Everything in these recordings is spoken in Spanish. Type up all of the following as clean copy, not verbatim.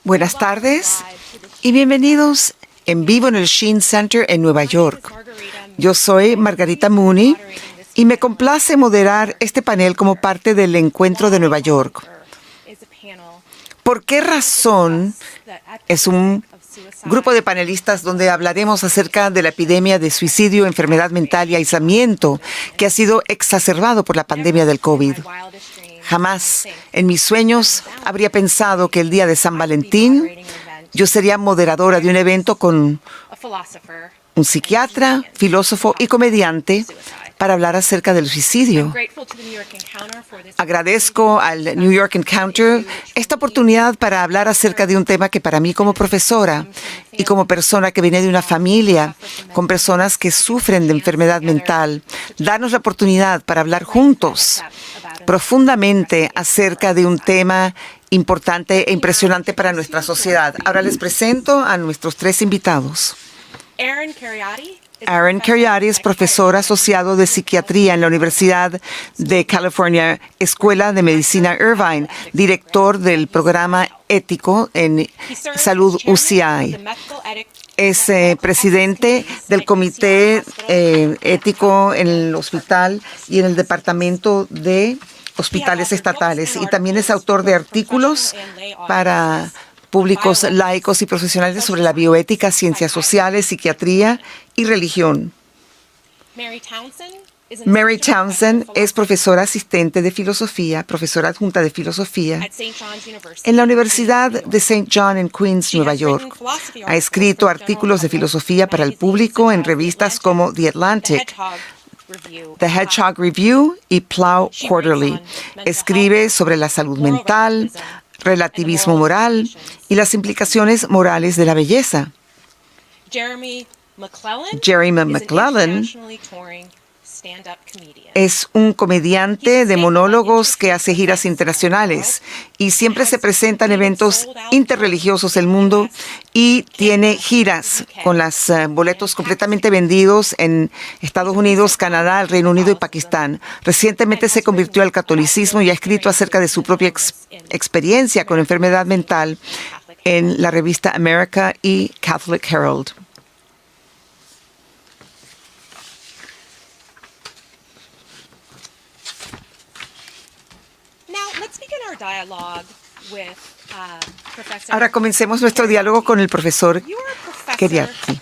Buenas tardes y bienvenidos en vivo en el Sheen Center en Nueva York. Yo soy Margarita Mooney y me complace moderar este panel como parte del encuentro de Nueva York. ¿Por qué razón es un grupo de panelistas donde hablaremos acerca de la epidemia de suicidio, enfermedad mental y aislamiento que ha sido exacerbado por la pandemia del COVID? Jamás en mis sueños habría pensado que el día de San Valentín yo sería moderadora de un evento con un psiquiatra, filósofo y comediante para hablar acerca del suicidio. Agradezco al New York Encounter esta oportunidad para hablar acerca de un tema que para mí como profesora y como persona que viene de una familia con personas que sufren de enfermedad mental, darnos la oportunidad para hablar juntos profundamente acerca de un tema importante e impresionante para nuestra sociedad. Ahora les presento a nuestros tres invitados. Aaron Kheriaty es profesor asociado de psiquiatría en la Universidad de California, Escuela de Medicina Irvine, director del programa ético en salud UCI. Es presidente del comité ético en el hospital y en el departamento de hospitales estatales, y también es autor de artículos para públicos laicos y profesionales sobre la bioética, ciencias sociales, psiquiatría y religión. Mary Townsend es profesora asistente de filosofía, profesora adjunta de filosofía en la Universidad de St. John en Queens, Nueva York. Ha escrito artículos de filosofía para el público en revistas como The Atlantic, The Hedgehog Review y Plough Quarterly. Escribe sobre la salud mental, relativismo moral y las implicaciones morales de la belleza. Jeremy McClellan es un comediante de monólogos que hace giras internacionales y siempre se presenta en eventos interreligiosos del mundo y tiene giras con los boletos completamente vendidos en Estados Unidos, Canadá, el Reino Unido y Pakistán. Recientemente se convirtió al catolicismo y ha escrito acerca de su propia experiencia con enfermedad mental en la revista America y Catholic Herald. Ahora comencemos nuestro diálogo con el profesor Kheriaty.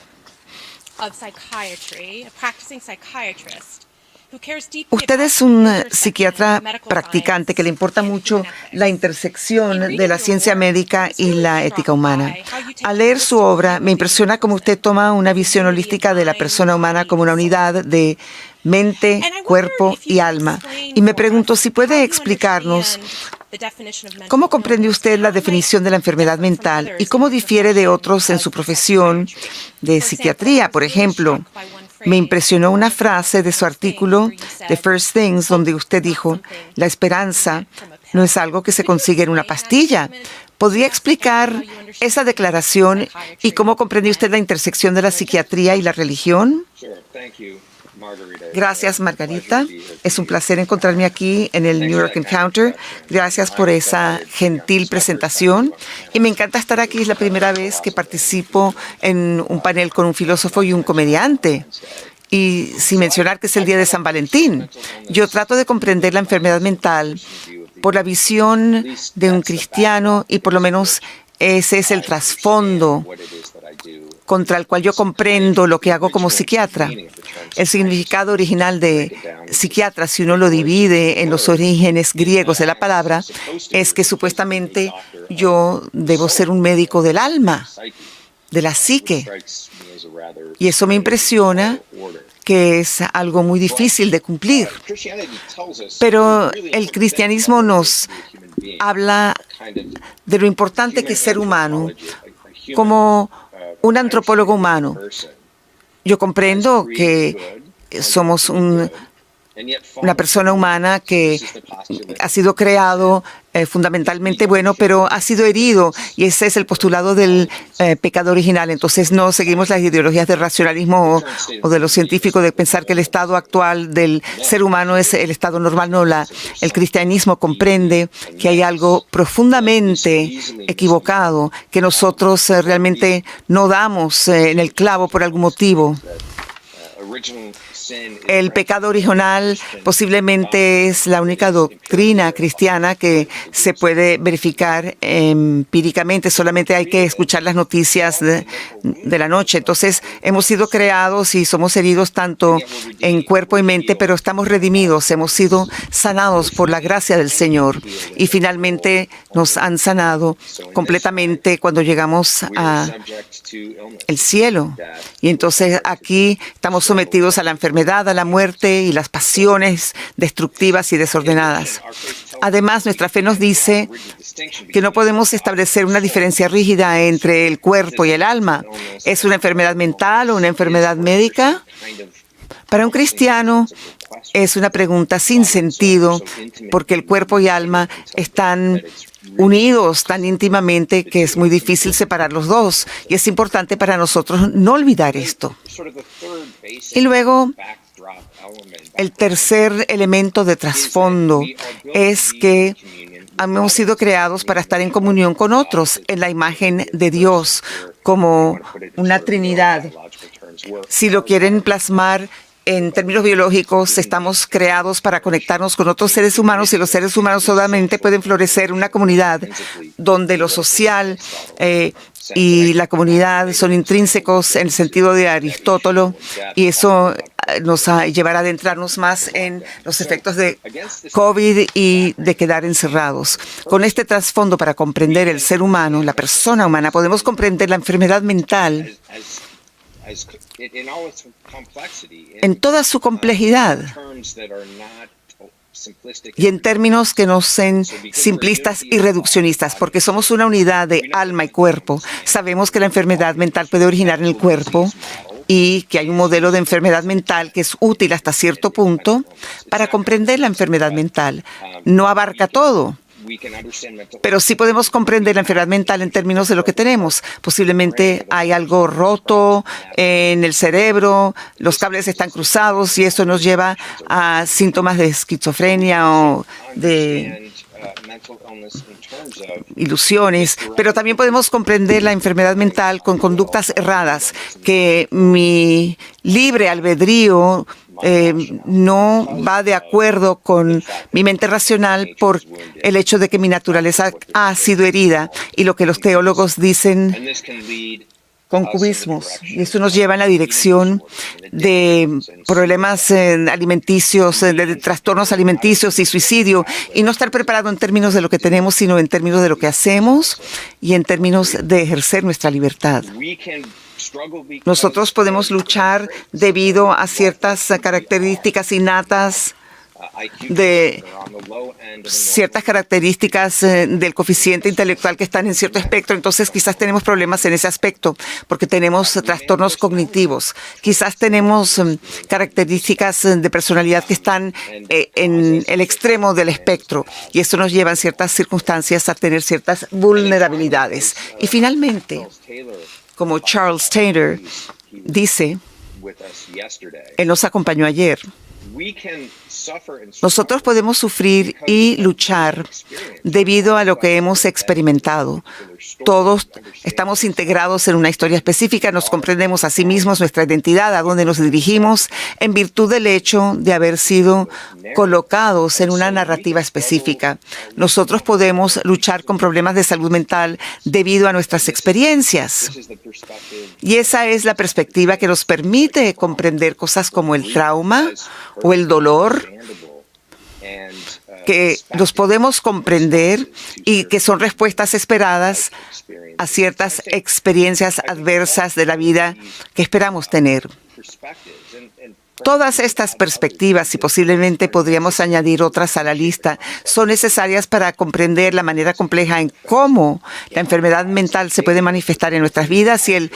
Usted es un psiquiatra practicante que le importa mucho la intersección de la ciencia médica y la ética humana. Al leer su obra, me impresiona cómo usted toma una visión holística de la persona humana como una unidad de mente, cuerpo y alma. Y me pregunto si puede explicarnos cómo comprende usted la definición de la enfermedad mental y cómo difiere de otros en su profesión de psiquiatría. Por ejemplo, me impresionó una frase de su artículo The First Things, donde usted dijo, la esperanza no es algo que se consigue en una pastilla. ¿Podría explicar esa declaración y cómo comprende usted la intersección de la psiquiatría y la religión? Gracias, Margarita. Es un placer encontrarme aquí en el New York Encounter. Gracias por esa gentil presentación. Y me encanta estar aquí. Es la primera vez que participo en un panel con un filósofo y un comediante. Y sin mencionar que es el día de San Valentín. Yo trato de comprender la enfermedad mental por la visión de un cristiano y por lo menos ese es el trasfondo contra el cual yo comprendo lo que hago como psiquiatra. El significado original de psiquiatra, si uno lo divide en los orígenes griegos de la palabra, es que supuestamente yo debo ser un médico del alma, de la psique. Y eso me impresiona, que es algo muy difícil de cumplir. Pero el cristianismo nos habla de lo importante que es ser humano como un antropólogo humano. Yo comprendo que somos un una persona humana que ha sido creado fundamentalmente bueno, pero ha sido herido, y ese es el postulado del pecado original. Entonces no seguimos las ideologías del racionalismo o de los científicos de pensar que el estado actual del ser humano es el estado normal. No, el cristianismo comprende que hay algo profundamente equivocado, que nosotros realmente no damos en el clavo por algún motivo. El pecado original posiblemente es la única doctrina cristiana que se puede verificar empíricamente. Solamente hay que escuchar las noticias de la noche. Entonces, hemos sido creados y somos heridos tanto en cuerpo y mente, pero estamos redimidos. Hemos sido sanados por la gracia del Señor. Y finalmente nos han sanado completamente cuando llegamos al cielo. Y entonces aquí estamos sometidos a la enfermedad, a la muerte y las pasiones destructivas y desordenadas. Además, nuestra fe nos dice que no podemos establecer una diferencia rígida entre el cuerpo y el alma. ¿Es una enfermedad mental o una enfermedad médica? Para un cristiano es una pregunta sin sentido, porque el cuerpo y alma están unidos tan íntimamente que es muy difícil separar los dos. Y es importante para nosotros no olvidar esto. Y luego, el tercer elemento de trasfondo es que hemos sido creados para estar en comunión con otros, en la imagen de Dios, como una Trinidad. Si lo quieren plasmar en términos biológicos, estamos creados para conectarnos con otros seres humanos, y los seres humanos solamente pueden florecer en una comunidad donde lo social y la comunidad son intrínsecos en el sentido de Aristóteles, y eso nos llevará a adentrarnos más en los efectos de COVID y de quedar encerrados. Con este trasfondo, para comprender el ser humano, la persona humana, podemos comprender la enfermedad mental en toda su complejidad y en términos que no sean simplistas y reduccionistas, porque somos una unidad de alma y cuerpo. Sabemos que la enfermedad mental puede originar en el cuerpo y que hay un modelo de enfermedad mental que es útil hasta cierto punto para comprender la enfermedad mental. No abarca todo, pero sí podemos comprender la enfermedad mental en términos de lo que tenemos. Posiblemente hay algo roto en el cerebro, los cables están cruzados y eso nos lleva a síntomas de esquizofrenia o de ilusiones, pero también podemos comprender la enfermedad mental con conductas erradas, que mi libre albedrío no va de acuerdo con mi mente racional por el hecho de que mi naturaleza ha sido herida, y lo que los teólogos dicen concubismos. Y eso nos lleva en la dirección de problemas alimenticios, de trastornos alimenticios y suicidio, y no estar preparado en términos de lo que tenemos, sino en términos de lo que hacemos y en términos de ejercer nuestra libertad. Nosotros podemos luchar debido a ciertas características innatas, de ciertas características del coeficiente intelectual que están en cierto espectro. Entonces quizás tenemos problemas en ese aspecto porque tenemos trastornos cognitivos. Quizás tenemos características de personalidad que están en el extremo del espectro, y esto nos lleva en ciertas circunstancias a tener ciertas vulnerabilidades. Y finalmente, como Charles Taylor dice, él nos acompañó ayer, nosotros podemos sufrir y luchar debido a lo que hemos experimentado. Todos estamos integrados en una historia específica, nos comprendemos a sí mismos, nuestra identidad, a dónde nos dirigimos, en virtud del hecho de haber sido colocados en una narrativa específica. Nosotros podemos luchar con problemas de salud mental debido a nuestras experiencias. Y esa es la perspectiva que nos permite comprender cosas como el trauma o el dolor, que los podemos comprender y que son respuestas esperadas a ciertas experiencias adversas de la vida que esperamos tener. Todas estas perspectivas, y posiblemente podríamos añadir otras a la lista, son necesarias para comprender la manera compleja en cómo la enfermedad mental se puede manifestar en nuestras vidas, y el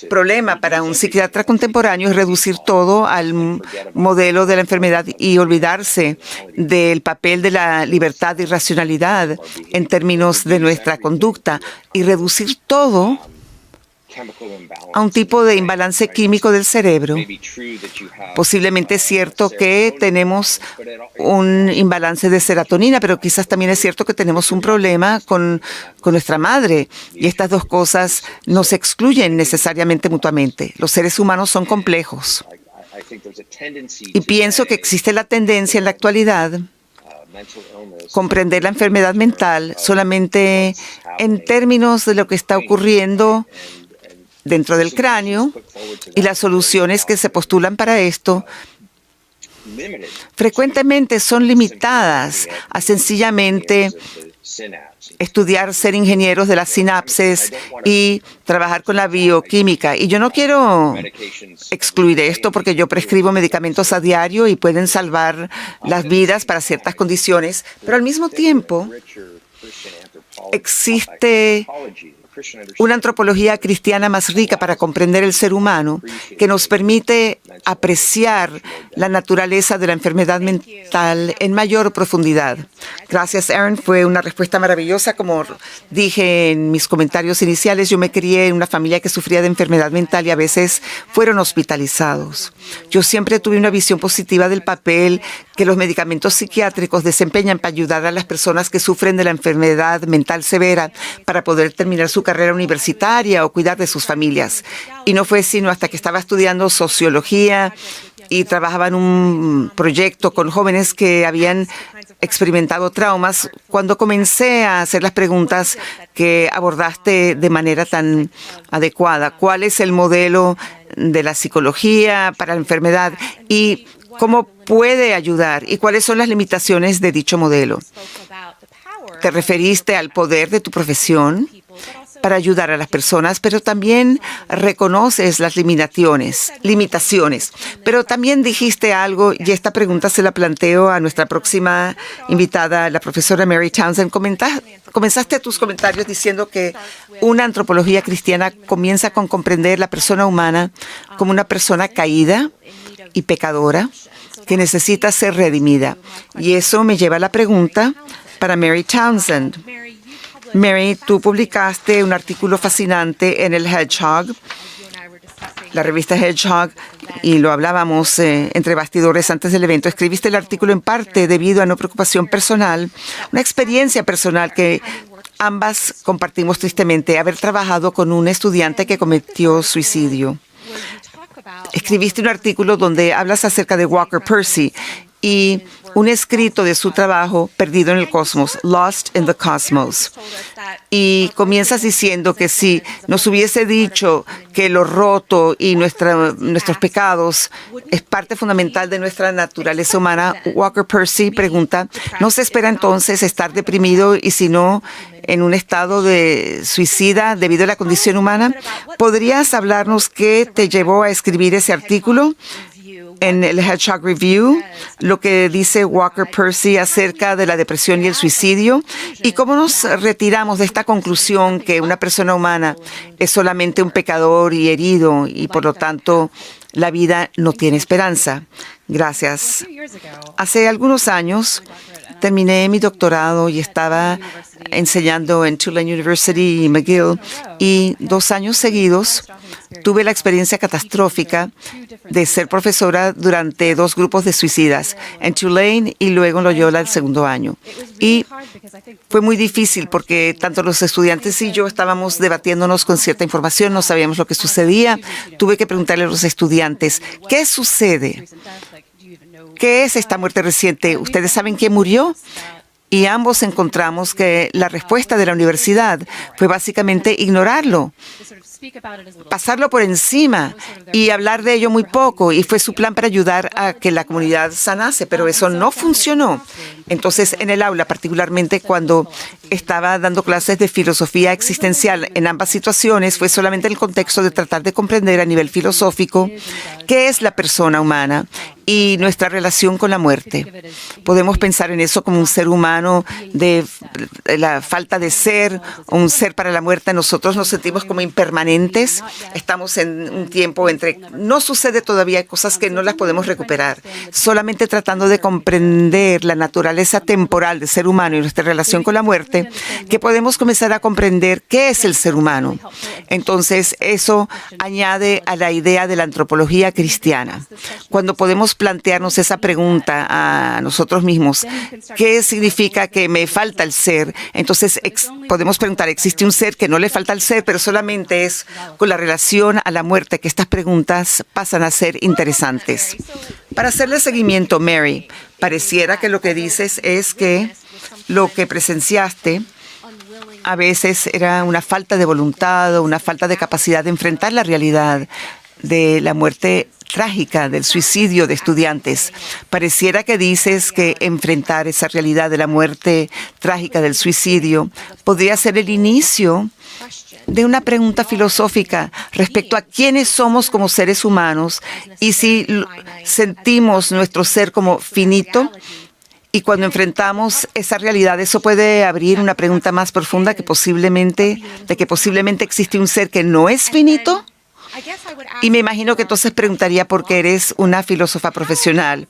problema para un psiquiatra contemporáneo es reducir todo al modelo de la enfermedad y olvidarse del papel de la libertad y racionalidad en términos de nuestra conducta, y reducir todo a un tipo de imbalance químico del cerebro. Posiblemente es cierto que tenemos un imbalance de serotonina, pero quizás también es cierto que tenemos un problema con nuestra madre. Y estas dos cosas no se excluyen necesariamente mutuamente. Los seres humanos son complejos. Y pienso que existe la tendencia en la actualidad comprender la enfermedad mental solamente en términos de lo que está ocurriendo dentro del cráneo, y las soluciones que se postulan para esto frecuentemente son limitadas a sencillamente estudiar, ser ingenieros de las sinapsis y trabajar con la bioquímica. Y yo no quiero excluir esto porque yo prescribo medicamentos a diario y pueden salvar las vidas para ciertas condiciones, pero al mismo tiempo existe una antropología cristiana más rica para comprender el ser humano, que nos permite apreciar la naturaleza de la enfermedad mental en mayor profundidad. Gracias, Aaron. Fue una respuesta maravillosa. Como dije en mis comentarios iniciales, yo me crié en una familia que sufría de enfermedad mental y a veces fueron hospitalizados. Yo siempre tuve una visión positiva del papel que los medicamentos psiquiátricos desempeñan para ayudar a las personas que sufren de la enfermedad mental severa para poder terminar su carrera universitaria o cuidar de sus familias. Y no fue sino hasta que estaba estudiando sociología y trabajaba en un proyecto con jóvenes que habían experimentado traumas, cuando comencé a hacer las preguntas que abordaste de manera tan adecuada. ¿Cuál es el modelo de la psicología para la enfermedad y cómo puede ayudar y cuáles son las limitaciones de dicho modelo? Te referiste al poder de tu profesión para ayudar a las personas, pero también reconoces las limitaciones. Pero también dijiste algo, y esta pregunta se la planteo a nuestra próxima invitada, la profesora Mary Townsend. Comenzaste tus comentarios diciendo que una antropología cristiana comienza con comprender la persona humana como una persona caída y pecadora que necesita ser redimida. Y eso me lleva a la pregunta para Mary Townsend. Mary, tú publicaste un artículo fascinante en el Hedgehog, la revista Hedgehog, y lo hablábamos entre bastidores antes del evento. Escribiste el artículo en parte debido a una preocupación personal, una experiencia personal que ambas compartimos tristemente, haber trabajado con un estudiante que cometió suicidio. Escribiste un artículo donde hablas acerca de Walker Percy y un escrito de su trabajo, Perdido en el Cosmos, Lost in the Cosmos. Y comienzas diciendo que si nos hubiese dicho que lo roto y nuestros pecados es parte fundamental de nuestra naturaleza humana, Walker Percy pregunta, ¿no se espera entonces estar deprimido y si no en un estado de suicida debido a la condición humana? ¿Podrías hablarnos qué te llevó a escribir ese artículo en el Hedgehog Review, lo que dice Walker Percy acerca de la depresión y el suicidio, y cómo nos retiramos de esta conclusión que una persona humana es solamente un pecador y herido y por lo tanto la vida no tiene esperanza? Gracias. Hace algunos años terminé mi doctorado y estaba enseñando en Tulane University y McGill, y 2 años seguidos tuve la experiencia catastrófica de ser profesora durante 2 grupos de suicidas, en Tulane y luego en Loyola el segundo año. Y fue muy difícil porque tanto los estudiantes y yo estábamos debatiéndonos con cierta información, no sabíamos lo que sucedía. Tuve que preguntarle a los estudiantes, ¿qué sucede? ¿Qué es esta muerte reciente? ¿Ustedes saben quién murió? Y ambos encontramos que la respuesta de la universidad fue básicamente ignorarlo, pasarlo por encima y hablar de ello muy poco. Y fue su plan para ayudar a que la comunidad sanase, pero eso no funcionó. Entonces, en el aula, particularmente cuando estaba dando clases de filosofía existencial. En ambas situaciones fue solamente en el contexto de tratar de comprender a nivel filosófico qué es la persona humana y nuestra relación con la muerte. Podemos pensar en eso como un ser humano de la falta de ser, un ser para la muerte. Nosotros nos sentimos como impermanentes. Estamos en un tiempo entre... No sucede todavía, hay cosas que no las podemos recuperar. Solamente tratando de comprender la naturaleza temporal del ser humano y nuestra relación con la muerte, que podemos comenzar a comprender qué es el ser humano. Entonces, eso añade a la idea de la antropología cristiana. Cuando podemos plantearnos esa pregunta a nosotros mismos, ¿qué significa que me falta el ser? Entonces podemos preguntar, ¿existe un ser que no le falta el ser, pero solamente es con la relación a la muerte que estas preguntas pasan a ser interesantes? Para hacerle seguimiento, Mary, pareciera que lo que dices es que lo que presenciaste a veces era una falta de voluntad o una falta de capacidad de enfrentar la realidad de la muerte trágica, del suicidio de estudiantes. Pareciera que dices que enfrentar esa realidad de la muerte trágica del suicidio podría ser el inicio de una pregunta filosófica respecto a quiénes somos como seres humanos y si sentimos nuestro ser como finito. Y cuando enfrentamos esa realidad, eso puede abrir una pregunta más profunda que posiblemente existe un ser que no es finito. Y me imagino que entonces preguntaría, porque eres una filósofa profesional,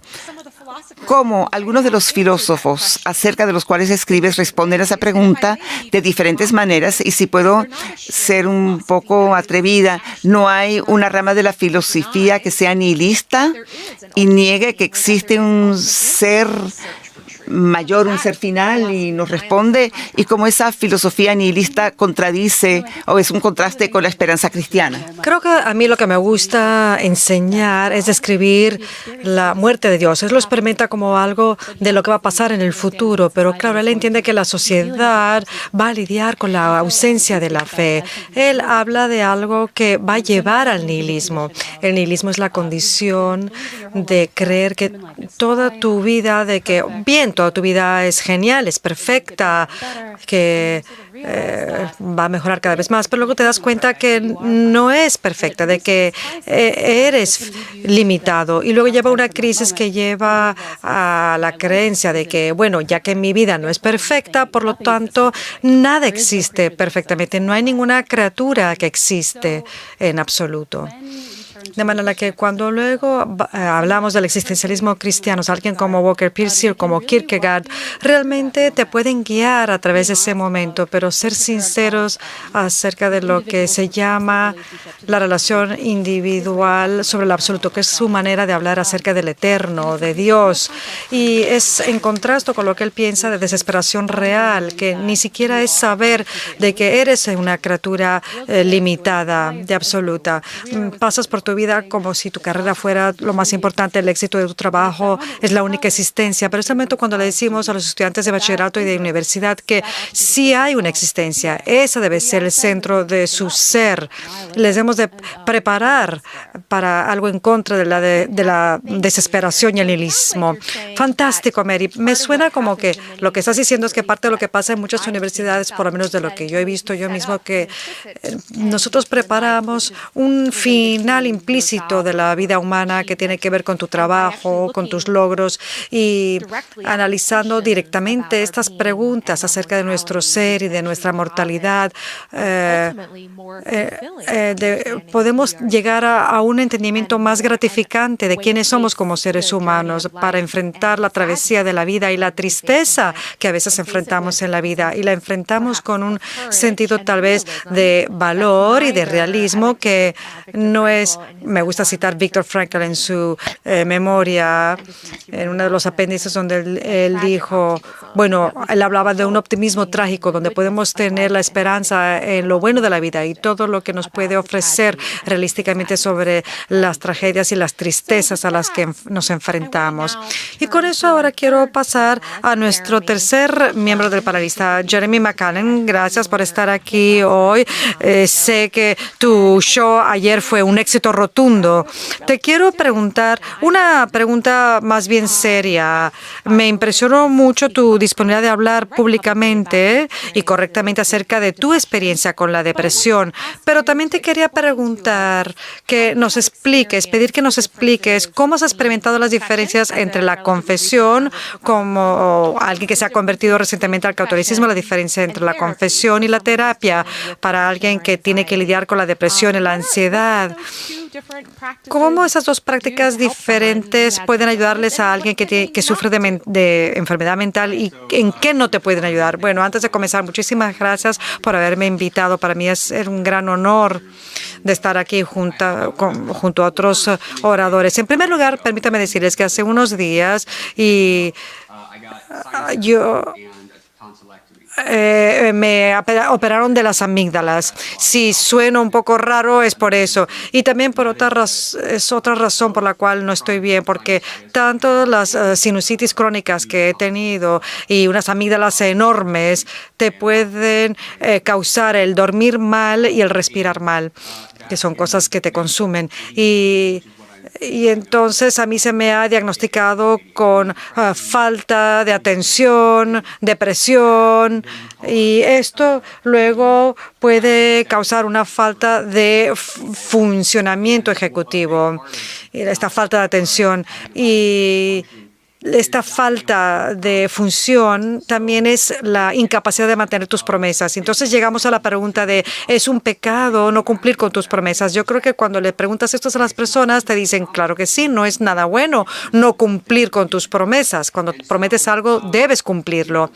¿cómo algunos de los filósofos acerca de los cuales escribes responden a esa pregunta de diferentes maneras? Y si puedo ser un poco atrevida, ¿no hay una rama de la filosofía que sea nihilista y niegue que existe un ser mayor, un ser final, y nos responde, y cómo esa filosofía nihilista contradice o es un contraste con la esperanza cristiana? Creo que a mí lo que me gusta enseñar es describir la muerte de Dios. Él lo experimenta como algo de lo que va a pasar en el futuro, pero claro, él entiende que la sociedad va a lidiar con la ausencia de la fe. Él habla de algo que va a llevar al nihilismo. El nihilismo es la condición de creer que toda tu vida, toda tu vida es genial, es perfecta, que va a mejorar cada vez más, pero luego te das cuenta que no es perfecta, de que eres limitado, y luego lleva una crisis que lleva a la creencia de que, bueno, ya que mi vida no es perfecta, por lo tanto, nada existe perfectamente, no hay ninguna criatura que existe en absoluto. De manera que cuando luego hablamos del existencialismo cristiano, alguien como Walker Pierce o como Kierkegaard realmente te pueden guiar a través de ese momento, pero ser sinceros acerca de lo que se llama la relación individual sobre el absoluto, que es su manera de hablar acerca del eterno, de Dios. Y es en contraste con lo que él piensa de desesperación real, que ni siquiera es saber de que eres una criatura limitada, de absoluta. Pasas por tu vida como si tu carrera fuera lo más importante, el éxito de tu trabajo es la única existencia. Pero es el momento cuando le decimos a los estudiantes de bachillerato y de universidad que sí hay una existencia, esa debe ser el centro de su ser. Les debemos de preparar para algo en contra de la desesperación y el nihilismo. Fantástico, Mary. Me suena como que lo que estás diciendo es que parte de lo que pasa en muchas universidades, por lo menos de lo que yo he visto yo mismo, que nosotros preparamos un final implícito de la vida humana que tiene que ver con tu trabajo, con tus logros, y analizando directamente estas preguntas acerca de nuestro ser y de nuestra mortalidad, podemos llegar a un entendimiento más gratificante de quiénes somos como seres humanos para enfrentar la travesía de la vida y la tristeza que a veces enfrentamos en la vida, y la enfrentamos con un sentido tal vez de valor y de realismo que no es... Me gusta citar Viktor Frankl en su memoria, en uno de los apéndices donde él dijo, bueno, él hablaba de un optimismo trágico donde podemos tener la esperanza en lo bueno de la vida y todo lo que nos puede ofrecer realísticamente sobre las tragedias y las tristezas a las que nos enfrentamos. Y con eso ahora quiero pasar a nuestro tercer miembro del panelista, Jeremy McCallum. Gracias por estar aquí hoy. Sé que tu show ayer fue un éxito rotundo. Te quiero preguntar una pregunta más bien seria. Me impresionó mucho tu disponibilidad de hablar públicamente y correctamente acerca de tu experiencia con la depresión, pero también te quería preguntar que nos expliques, pedir que nos expliques cómo has experimentado las diferencias entre la confesión como alguien que se ha convertido recientemente al catolicismo, la diferencia entre la confesión y la terapia para alguien que tiene que lidiar con la depresión y la ansiedad. ¿Cómo esas dos prácticas diferentes pueden ayudarles a alguien que sufre de enfermedad mental y en qué no te pueden ayudar? Bueno, antes de comenzar, muchísimas gracias por haberme invitado. Para mí es un gran honor de estar aquí junto a otros oradores. En primer lugar, permítame decirles que hace unos días me operaron de las amígdalas. Si suena un poco raro, es por eso. Y también es otra razón por la cual no estoy bien, porque tanto las sinusitis crónicas que he tenido y unas amígdalas enormes te pueden causar el dormir mal y el respirar mal, que son cosas que te consumen. Y entonces a mí se me ha diagnosticado con falta de atención, depresión, y esto luego puede causar una falta de funcionamiento ejecutivo, esta falta de atención. Y esta falta de función también es la incapacidad de mantener tus promesas. Entonces llegamos a la pregunta de, ¿es un pecado no cumplir con tus promesas? Yo creo que cuando le preguntas esto a las personas, te dicen, claro que sí, no es nada bueno no cumplir con tus promesas. Cuando prometes algo, debes cumplirlo.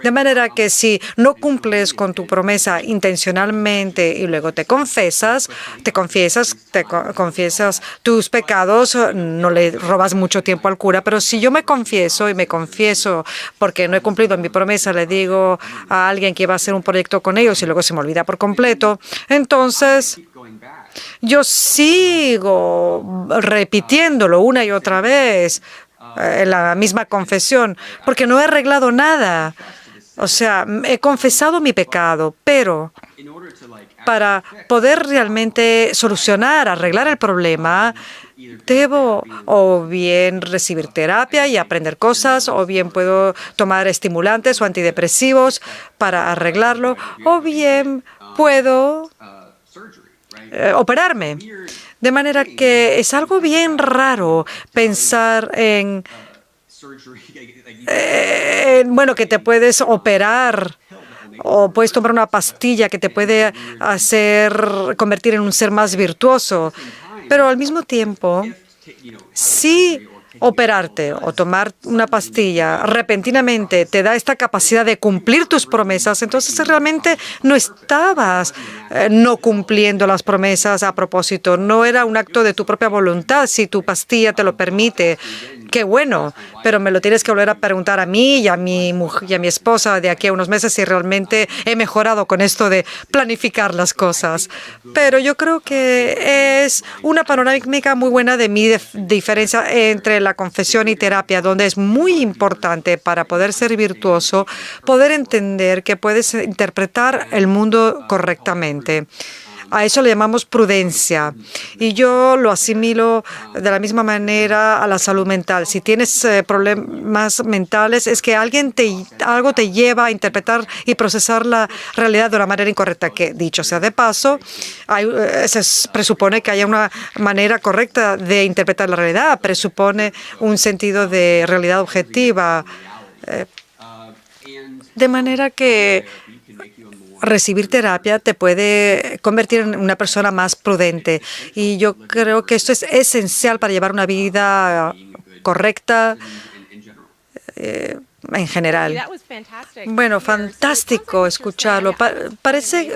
De manera que si no cumples con tu promesa intencionalmente y luego te confiesas tus pecados, no le robas mucho tiempo al cura, pero si yo me confieso porque no he cumplido mi promesa, le digo a alguien que iba a hacer un proyecto con ellos y luego se me olvida por completo, entonces yo sigo repitiéndolo una y otra vez, la misma confesión, porque no he arreglado nada. O sea, he confesado mi pecado, pero para poder realmente arreglar el problema, debo o bien recibir terapia y aprender cosas, o bien puedo tomar estimulantes o antidepresivos para arreglarlo, o bien puedo operarme. De manera que es algo bien raro pensar bueno, que te puedes operar o puedes tomar una pastilla que te puede convertir en un ser más virtuoso. Pero al mismo tiempo, si operarte o tomar una pastilla repentinamente te da esta capacidad de cumplir tus promesas, entonces realmente no estabas no cumpliendo las promesas a propósito. No era un acto de tu propia voluntad. Si tu pastilla te lo permite, qué bueno, pero me lo tienes que volver a preguntar a mí y a mi mujer y a mi esposa de aquí a unos meses si realmente he mejorado con esto de planificar las cosas. Pero yo creo que es una panorámica muy buena de mi diferencia entre la confesión y terapia, donde es muy importante para poder ser virtuoso, poder entender que puedes interpretar el mundo correctamente. A eso le llamamos prudencia. Y yo lo asimilo de la misma manera a la salud mental. Si tienes problemas mentales, es que algo te lleva a interpretar y procesar la realidad de una manera incorrecta, que, dicho sea de paso, se presupone que haya una manera correcta de interpretar la realidad. Presupone un sentido de realidad objetiva. De manera que recibir terapia te puede convertir en una persona más prudente. Y yo creo que esto es esencial para llevar una vida correcta en general. Bueno, fantástico escucharlo.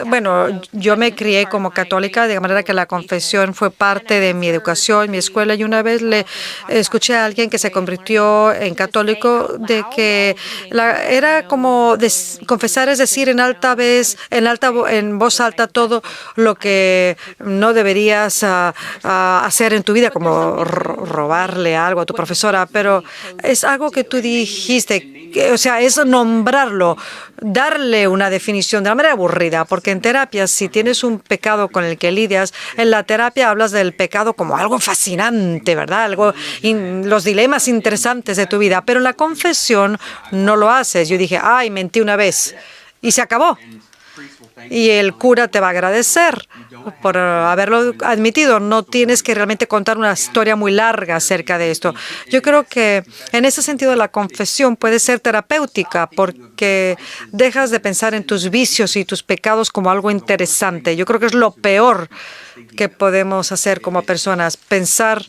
Bueno, yo me crié como católica, de manera que la confesión fue parte de mi educación, mi escuela, y una vez le escuché a alguien que se convirtió en católico de que era como confesar, es decir, en voz alta todo lo que no deberías hacer en tu vida, como robarle algo a tu profesora, pero es algo que tú dijiste o sea, es nombrarlo, darle una definición de una manera aburrida, porque en terapia, si tienes un pecado con el que lidias, en la terapia hablas del pecado como algo fascinante, ¿verdad? Los dilemas interesantes de tu vida, pero en la confesión no lo haces. Yo dije, ay, mentí una vez y se acabó. Y el cura te va a agradecer por haberlo admitido. No tienes que realmente contar una historia muy larga acerca de esto. Yo creo que en ese sentido la confesión puede ser terapéutica porque dejas de pensar en tus vicios y tus pecados como algo interesante. Yo creo que es lo peor que podemos hacer como personas, pensar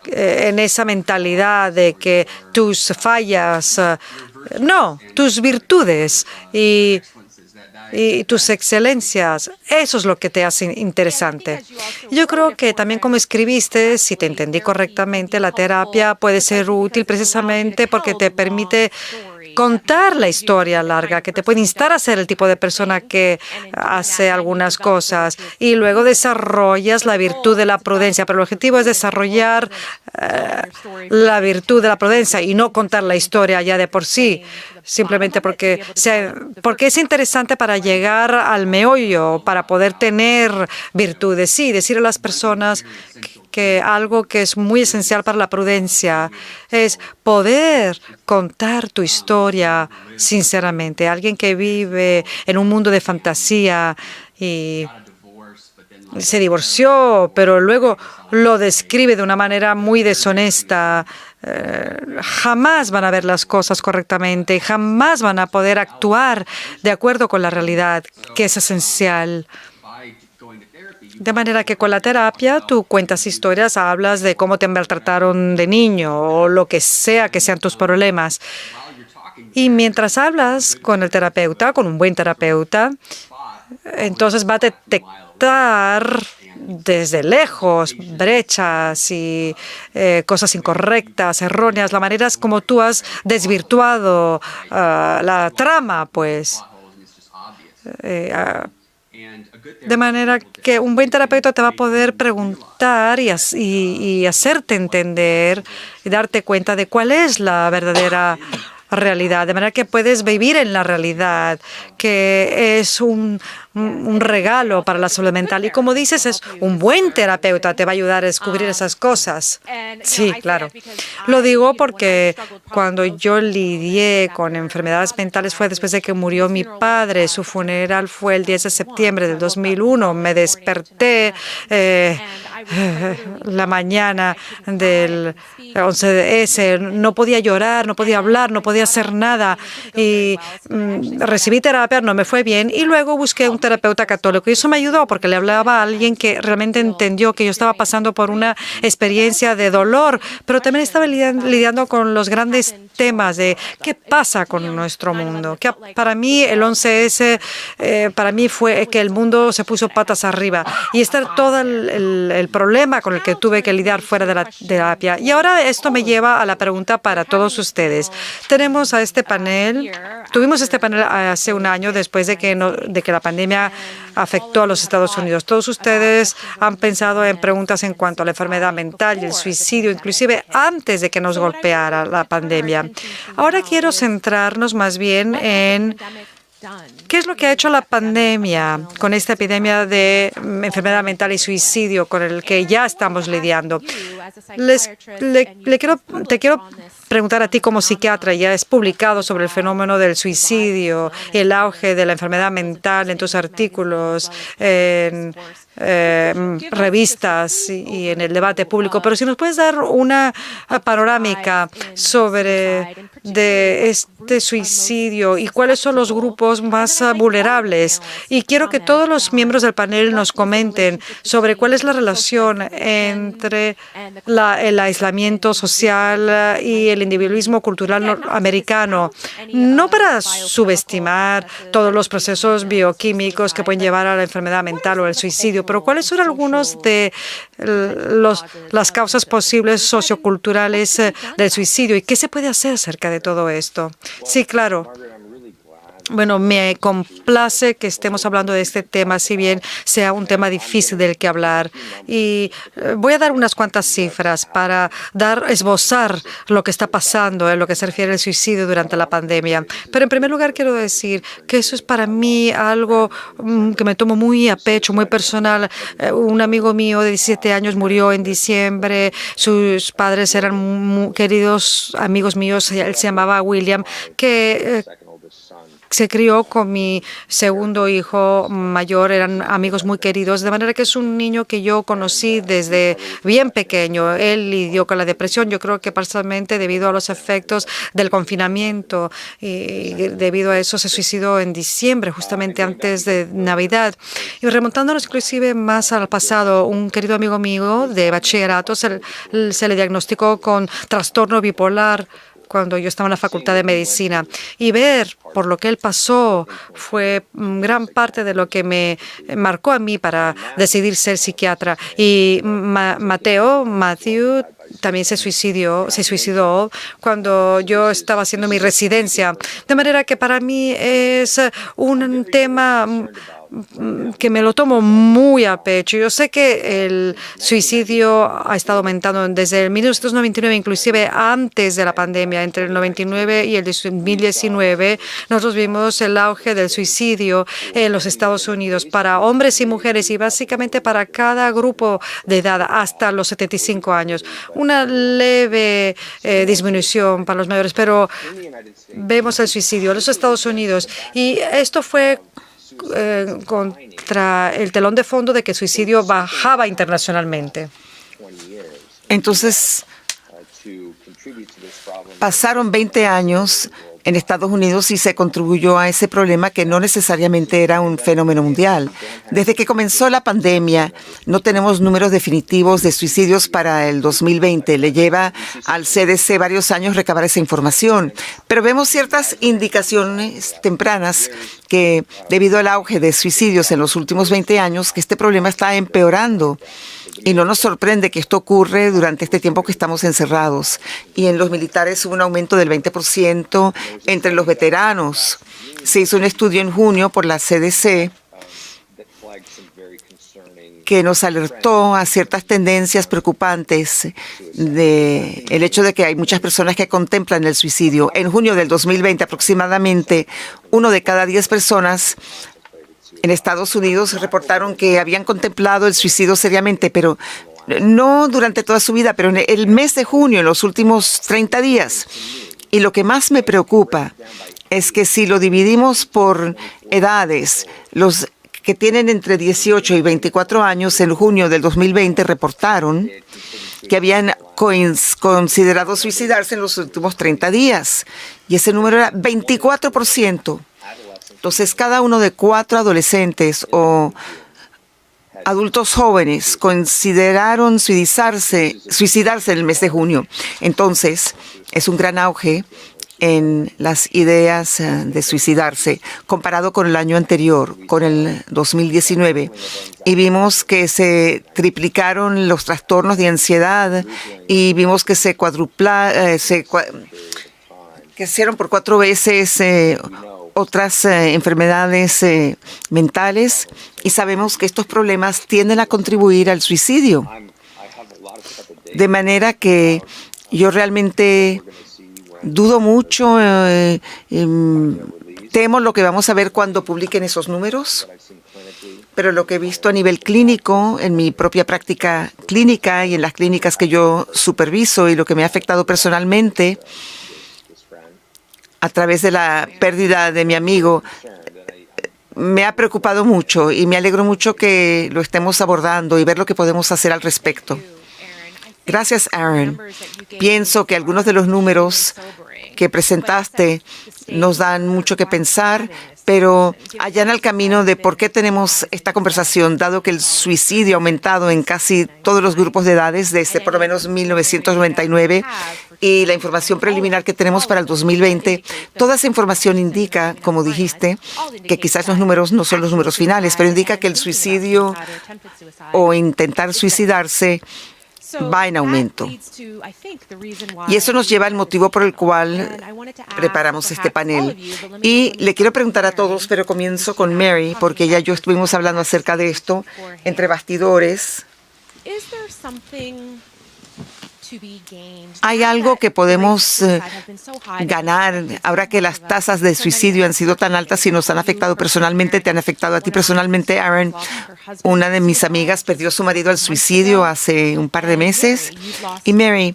en esa mentalidad de que tus fallas, no, tus virtudes y tus excelencias, eso es lo que te hace interesante. Yo creo que también como escribiste, si te entendí correctamente, la terapia puede ser útil precisamente porque te permite contar la historia larga, que te puede instar a ser el tipo de persona que hace algunas cosas y luego desarrollas la virtud de la prudencia. Pero el objetivo es desarrollar la virtud de la prudencia y no contar la historia ya de por sí, simplemente porque es interesante para llegar al meollo, para poder tener virtudes. Sí, decir a las personas que algo que es muy esencial para la prudencia es poder contar tu historia sinceramente. Alguien que vive en un mundo de fantasía y se divorció, pero luego lo describe de una manera muy deshonesta, jamás van a ver las cosas correctamente, jamás van a poder actuar de acuerdo con la realidad, que es esencial. De manera que con la terapia tú cuentas historias, hablas de cómo te maltrataron de niño o lo que sea que sean tus problemas. Y mientras hablas con el terapeuta, con un buen terapeuta, entonces va a detectar desde lejos brechas y cosas incorrectas, erróneas, las maneras como tú has desvirtuado la trama, pues. De manera que un buen terapeuta te va a poder preguntar y hacerte entender y darte cuenta de cuál es la verdadera realidad, de manera que puedes vivir en la realidad, que es un regalo para la salud mental. Y como dices, es un buen terapeuta, te va a ayudar a descubrir esas cosas. Sí, claro. Lo digo porque cuando yo lidié con enfermedades mentales fue después de que murió mi padre. Su funeral fue el 10 de septiembre del 2001. Me desperté la mañana del 11S. No podía llorar, no podía hablar, no podía hacer nada. Y recibí terapia, no me fue bien. Y luego busqué un terapeuta católico. Y eso me ayudó porque le hablaba a alguien que realmente entendió que yo estaba pasando por una experiencia de dolor, pero también estaba lidiando con los grandes temas de qué pasa con nuestro mundo. Que para mí el 11S, para mí fue que el mundo se puso patas arriba. Y este era todo el problema con el que tuve que lidiar fuera de la terapia. Y ahora esto me lleva a la pregunta para todos ustedes. Tuvimos este panel hace un año después de que la pandemia afectó a los Estados Unidos. Todos ustedes han pensado en preguntas en cuanto a la enfermedad mental y el suicidio, inclusive antes de que nos golpeara la pandemia. Ahora quiero centrarnos más bien en ¿qué es lo que ha hecho la pandemia con esta epidemia de enfermedad mental y suicidio con el que ya estamos lidiando? Te quiero preguntar a ti como psiquiatra, ya has publicado sobre el fenómeno del suicidio y el auge de la enfermedad mental en tus artículos, en revistas y en el debate público, pero si nos puedes dar una panorámica sobre de este suicidio y cuáles son los grupos más vulnerables. Y quiero que todos los miembros del panel nos comenten sobre cuál es la relación entre el aislamiento social y el individualismo cultural americano, no para subestimar todos los procesos bioquímicos que pueden llevar a la enfermedad mental o al suicidio, pero cuáles son algunos de las causas posibles socioculturales del suicidio y qué se puede hacer acerca de todo esto. Sí, claro. Bueno, me complace que estemos hablando de este tema, si bien sea un tema difícil del que hablar. Y voy a dar unas cuantas cifras para esbozar lo que está pasando en lo que se refiere al suicidio durante la pandemia. Pero en primer lugar quiero decir que eso es para mí algo que me tomo muy a pecho, muy personal. Un amigo mío de 17 años murió en diciembre. Sus padres eran muy queridos amigos míos. Él se llamaba William, que se crió con mi segundo hijo mayor, eran amigos muy queridos, de manera que es un niño que yo conocí desde bien pequeño. Él lidió con la depresión, yo creo que parcialmente debido a los efectos del confinamiento, y debido a eso se suicidó en diciembre, justamente antes de Navidad. Y remontándonos inclusive más al pasado, un querido amigo mío de bachillerato se le diagnosticó con trastorno bipolar cuando yo estaba en la Facultad de Medicina. Y ver por lo que él pasó fue gran parte de lo que me marcó a mí para decidir ser psiquiatra. Y Matthew también se suicidó cuando yo estaba haciendo mi residencia. De manera que para mí es un tema que me lo tomo muy a pecho. Yo sé que el suicidio ha estado aumentando desde el 1999, inclusive antes de la pandemia, entre el 99 y el 2019, nosotros vimos el auge del suicidio en los Estados Unidos para hombres y mujeres y básicamente para cada grupo de edad hasta los 75 años. Una leve disminución para los mayores, pero vemos el suicidio en los Estados Unidos y esto fue contra el telón de fondo de que el suicidio bajaba internacionalmente. Entonces, pasaron 20 años en Estados Unidos y se contribuyó a ese problema que no necesariamente era un fenómeno mundial. Desde que comenzó la pandemia, no tenemos números definitivos de suicidios para el 2020. Le lleva al CDC varios años recabar esa información, pero vemos ciertas indicaciones tempranas que, debido al auge de suicidios en los últimos 20 años, que este problema está empeorando. Y no nos sorprende que esto ocurre durante este tiempo que estamos encerrados. Y en los militares hubo un aumento del 20% entre los veteranos. Se hizo un estudio en junio por la CDC que nos alertó a ciertas tendencias preocupantes del hecho de que hay muchas personas que contemplan el suicidio. En junio del 2020, aproximadamente 1 de cada 10 personas en Estados Unidos reportaron que habían contemplado el suicidio seriamente, pero no durante toda su vida, pero en el mes de junio, en los últimos 30 días. Y lo que más me preocupa es que si lo dividimos por edades, los que tienen entre 18 y 24 años en junio del 2020 reportaron que habían considerado suicidarse en los últimos 30 días. Y ese número era 24%. Entonces, cada uno de 4 adolescentes o adultos jóvenes consideraron suicidarse en el mes de junio. Entonces, es un gran auge en las ideas de suicidarse comparado con el año anterior, con el 2019. Y vimos que se triplicaron los trastornos de ansiedad y vimos que que hicieron por 4 veces otras enfermedades mentales, y sabemos que estos problemas tienden a contribuir al suicidio. De manera que yo realmente dudo mucho, temo lo que vamos a ver cuando publiquen esos números, pero lo que he visto a nivel clínico, en mi propia práctica clínica y en las clínicas que yo superviso, y lo que me ha afectado personalmente a través de la pérdida de mi amigo, me ha preocupado mucho y me alegro mucho que lo estemos abordando y ver lo que podemos hacer al respecto. Gracias, Aaron. Pienso que algunos de los números que presentaste nos dan mucho que pensar, pero allana el camino de por qué tenemos esta conversación, dado que el suicidio ha aumentado en casi todos los grupos de edades desde por lo menos 1999 y la información preliminar que tenemos para el 2020. Toda esa información indica, como dijiste, que quizás los números no son los números finales, pero indica que el suicidio o intentar suicidarse va en aumento. Y eso nos lleva al motivo por el cual preparamos este panel. Y le quiero preguntar a todos, pero comienzo con Mary, porque ella y yo estuvimos hablando acerca de esto entre bastidores. ¿Hay algo que podemos ganar ahora que las tasas de suicidio han sido tan altas y nos han afectado personalmente? ¿Te han afectado a ti personalmente, Aaron? Una de mis amigas perdió a su marido al suicidio hace un par de meses. Y Mary,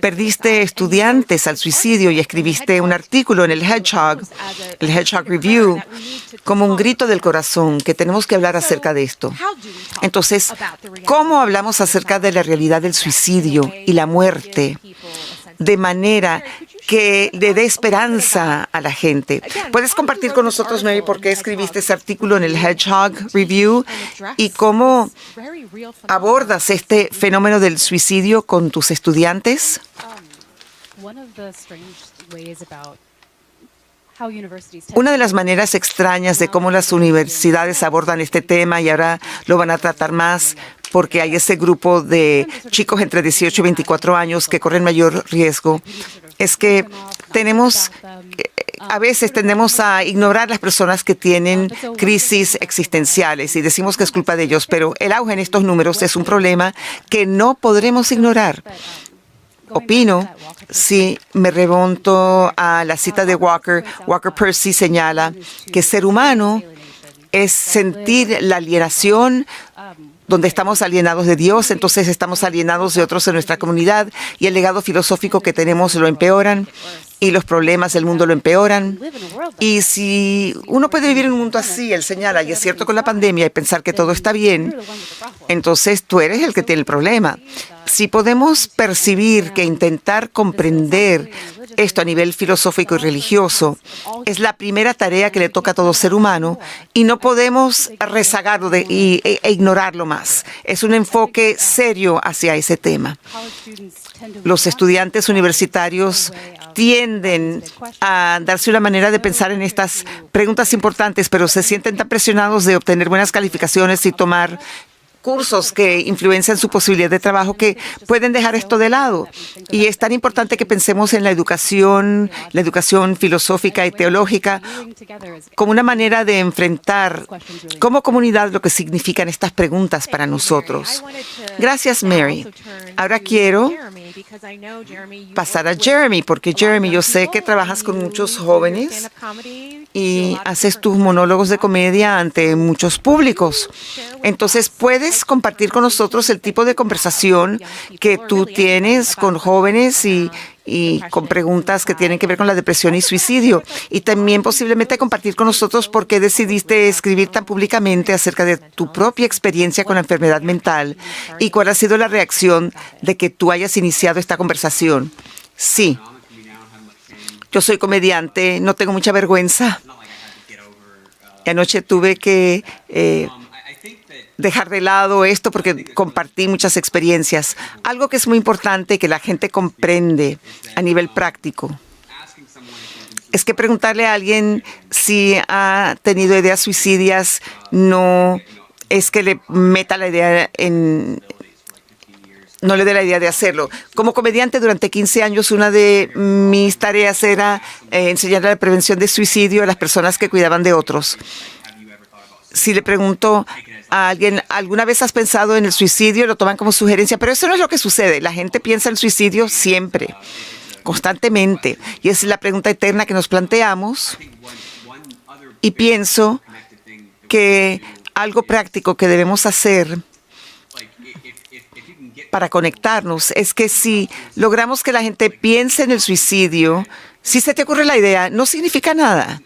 perdiste estudiantes al suicidio y escribiste un artículo en el Hedgehog Review, como un grito del corazón, que tenemos que hablar acerca de esto. Entonces, ¿cómo hablamos acerca de la realidad del suicidio y la muerte de manera que le dé esperanza a la gente? ¿Puedes compartir con nosotros, Mary, por qué escribiste ese artículo en el Hedgehog Review y cómo abordas este fenómeno del suicidio con tus estudiantes? Una de las maneras extrañas de cómo las universidades abordan este tema, y ahora lo van a tratar más porque hay ese grupo de chicos entre 18 y 24 años que corren mayor riesgo, es que a veces tendemos a ignorar las personas que tienen crisis existenciales y decimos que es culpa de ellos, pero el auge en estos números es un problema que no podremos ignorar. Opino, si me remonto a la cita de Walker Percy señala que ser humano es sentir la alienación, donde estamos alienados de Dios, entonces estamos alienados de otros en nuestra comunidad, y el legado filosófico que tenemos lo empeoran, y los problemas del mundo lo empeoran. Y si uno puede vivir en un mundo así, él señala, y es cierto con la pandemia, y pensar que todo está bien, entonces tú eres el que tiene el problema. Si podemos percibir que intentar comprender esto a nivel filosófico y religioso es la primera tarea que le toca a todo ser humano, y no podemos rezagarlo e ignorarlo más. Es un enfoque serio hacia ese tema. Los estudiantes universitarios tienden a darse una manera de pensar en estas preguntas importantes, pero se sienten tan presionados de obtener buenas calificaciones y tomar cursos que influencian su posibilidad de trabajo que pueden dejar esto de lado. Y es tan importante que pensemos en la educación filosófica y teológica como una manera de enfrentar como comunidad lo que significan estas preguntas para nosotros. Gracias, Mary. Ahora quiero pasar a Jeremy, porque Jeremy, yo sé que trabajas con muchos jóvenes y haces tus monólogos de comedia ante muchos públicos. Entonces, ¿puedes compartir con nosotros el tipo de conversación que tú tienes con jóvenes y con preguntas que tienen que ver con la depresión y suicidio? Y también posiblemente compartir con nosotros por qué decidiste escribir tan públicamente acerca de tu propia experiencia con la enfermedad mental y cuál ha sido la reacción de que tú hayas iniciado esta conversación. Sí. Yo soy comediante, no tengo mucha vergüenza. Y anoche tuve que dejar de lado esto porque compartí muchas experiencias. Algo que es muy importante que la gente comprende a nivel práctico es que preguntarle a alguien si ha tenido ideas suicidas no es que le meta la idea no le dé la idea de hacerlo. Como comediante durante 15 años, una de mis tareas era enseñar la prevención de suicidio a las personas que cuidaban de otros. Si le pregunto a alguien, ¿alguna vez has pensado en el suicidio? Lo toman como sugerencia, pero eso no es lo que sucede. La gente piensa en suicidio siempre, constantemente. Y esa es la pregunta eterna que nos planteamos. Y pienso que algo práctico que debemos hacer para conectarnos es que si logramos que la gente piense en el suicidio, si se te ocurre la idea, no significa nada.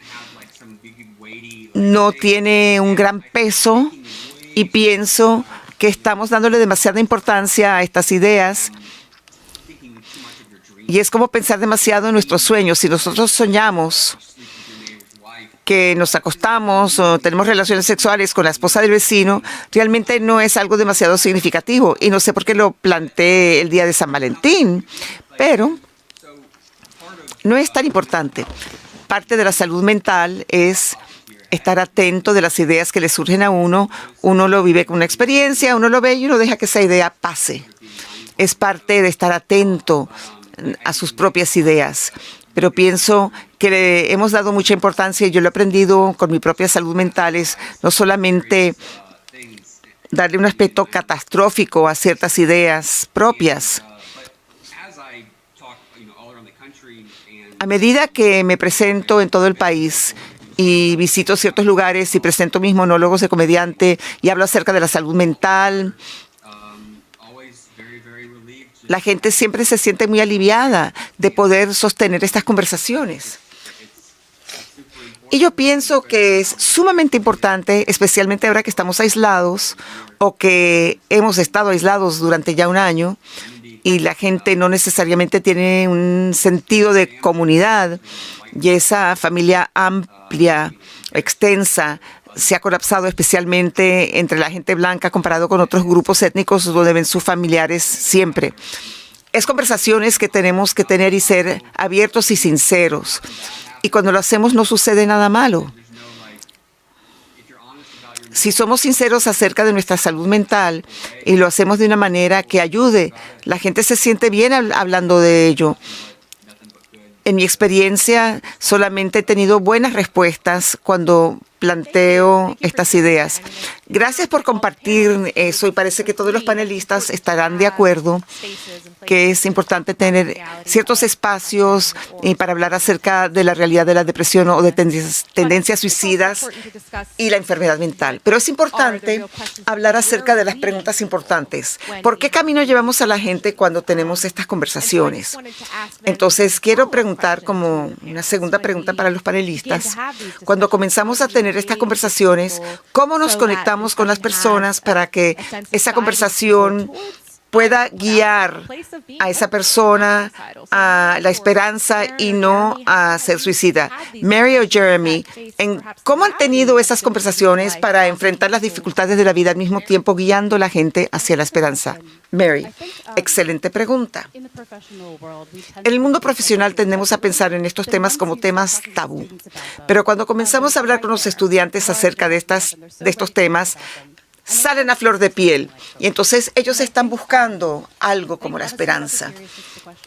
No tiene un gran peso y pienso que estamos dándole demasiada importancia a estas ideas. Y es como pensar demasiado en nuestros sueños. Si nosotros soñamos que nos acostamos o tenemos relaciones sexuales con la esposa del vecino, realmente no es algo demasiado significativo. Y no sé por qué lo planteé el día de San Valentín, pero no es tan importante. Parte de la salud mental es estar atento de las ideas que le surgen a uno. Uno lo vive con una experiencia, uno lo ve y uno deja que esa idea pase. es parte de estar atento a sus propias ideas. Pero pienso que le hemos dado mucha importancia, y yo lo he aprendido con mi propia salud mental, es no solamente darle un aspecto catastrófico a ciertas ideas propias. A medida que me presento en todo el país y visito ciertos lugares y presento mis monólogos de comediante y hablo acerca de la salud mental, la gente siempre se siente muy aliviada de poder sostener estas conversaciones. Y yo pienso que es sumamente importante, especialmente ahora que estamos aislados o que hemos estado aislados durante ya un año y la gente no necesariamente tiene un sentido de comunidad, y esa familia amplia, extensa, se ha colapsado, especialmente entre la gente blanca comparado con otros grupos étnicos donde ven sus familiares siempre. Es conversaciones que tenemos que tener y ser abiertos y sinceros. Y cuando lo hacemos no sucede nada malo. Si somos sinceros acerca de nuestra salud mental y lo hacemos de una manera que ayude, la gente se siente bien hablando de ello. En mi experiencia, solamente he tenido buenas respuestas cuando planteo estas ideas. Gracias por compartir eso, y parece que todos los panelistas estarán de acuerdo que es importante tener ciertos espacios para hablar acerca de la realidad de la depresión o de tendencias suicidas y la enfermedad mental. Pero es importante hablar acerca de las preguntas importantes. ¿Por qué camino llevamos a la gente cuando tenemos estas conversaciones? Entonces, quiero preguntar como una segunda pregunta para los panelistas. Cuando comenzamos a tener estas conversaciones, ¿cómo nos conectamos con las personas para que esa conversación pueda guiar a esa persona a la esperanza y no a ser suicida? Mary o Jeremy, ¿cómo han tenido esas conversaciones para enfrentar las dificultades de la vida al mismo tiempo guiando a la gente hacia la esperanza? Mary, excelente pregunta. En el mundo profesional tendemos a pensar en estos temas como temas tabú, pero cuando comenzamos a hablar con los estudiantes acerca de estos temas, salen a flor de piel, y entonces ellos están buscando algo como la esperanza.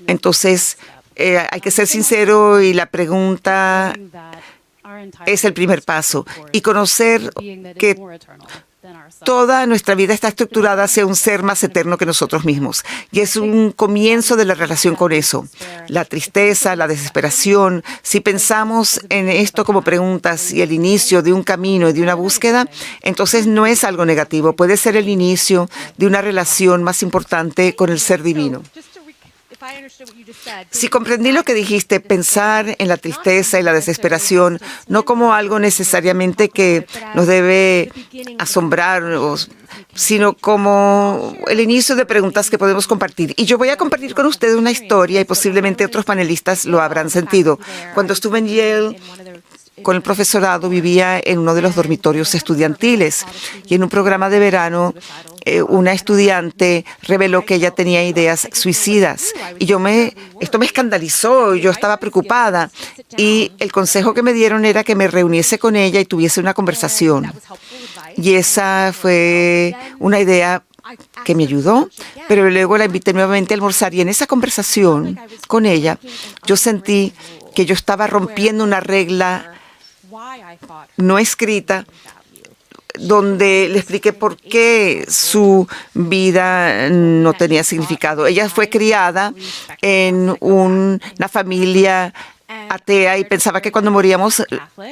Entonces, hay que ser sincero, y la pregunta es el primer paso, y conocer que toda nuestra vida está estructurada hacia un ser más eterno que nosotros mismos. Y es un comienzo de la relación con eso. La tristeza, la desesperación. Si pensamos en esto como preguntas y el inicio de un camino y de una búsqueda, entonces no es algo negativo. Puede ser el inicio de una relación más importante con el ser divino. Si comprendí lo que dijiste, pensar en la tristeza y la desesperación no como algo necesariamente que nos debe asombrar, sino como el inicio de preguntas que podemos compartir. Y yo voy a compartir con ustedes una historia, y posiblemente otros panelistas lo habrán sentido. Cuando estuve en Yale con el profesorado, vivía en uno de los dormitorios estudiantiles, y en un programa de verano una estudiante reveló que ella tenía ideas suicidas, y esto me escandalizó, y yo estaba preocupada, y el consejo que me dieron era que me reuniese con ella y tuviese una conversación, y esa fue una idea que me ayudó, pero luego la invité nuevamente a almorzar, y en esa conversación con ella yo sentí que yo estaba rompiendo una regla no escrita, donde le expliqué por qué su vida no tenía significado. Ella fue criada en una familia atea y pensaba que cuando moríamos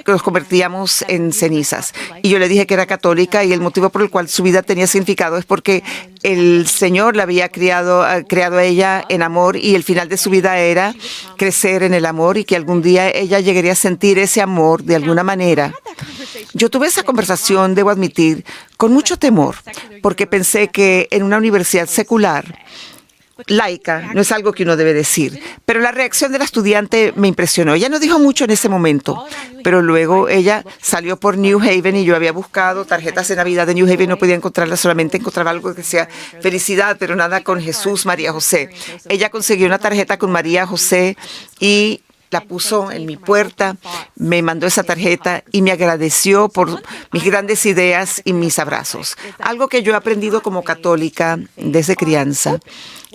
nos convertíamos en cenizas. Y yo le dije que era católica, y el motivo por el cual su vida tenía significado es porque el Señor la había creado a ella en amor, y el final de su vida era crecer en el amor, y que algún día ella llegaría a sentir ese amor de alguna manera. Yo tuve esa conversación, debo admitir, con mucho temor, porque pensé que en una universidad secular laica no es algo que uno debe decir, pero la reacción de la estudiante me impresionó. Ella no dijo mucho en ese momento, pero luego ella salió por New Haven, y yo había buscado tarjetas de Navidad de New Haven, no podía encontrarlas, solamente encontraba algo que decía felicidad, pero nada con Jesús, María, José. Ella consiguió una tarjeta con María, José, y la puso en mi puerta, me mandó esa tarjeta y me agradeció por mis grandes ideas y mis abrazos. Algo que yo he aprendido como católica desde crianza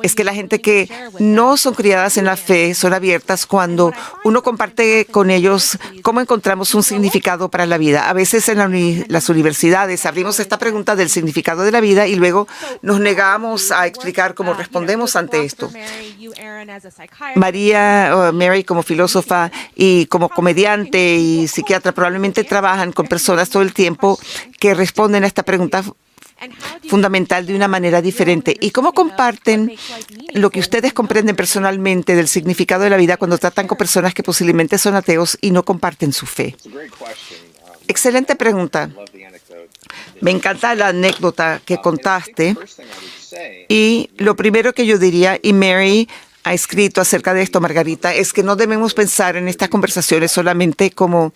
es que la gente que no son criadas en la fe son abiertas cuando uno comparte con ellos cómo encontramos un significado para la vida. A veces en las universidades abrimos esta pregunta del significado de la vida y luego nos negamos a explicar cómo respondemos ante esto. Mary como filósofa y como comediante y psiquiatra probablemente trabajan con personas todo el tiempo que responden a esta pregunta fundamental de una manera diferente. ¿Y cómo comparten lo que ustedes comprenden personalmente del significado de la vida cuando tratan con personas que posiblemente son ateos y no comparten su fe? Excelente pregunta. Me encanta la anécdota que contaste. Y lo primero que yo diría, y Mary ha escrito acerca de esto, Margarita, es que no debemos pensar en estas conversaciones solamente como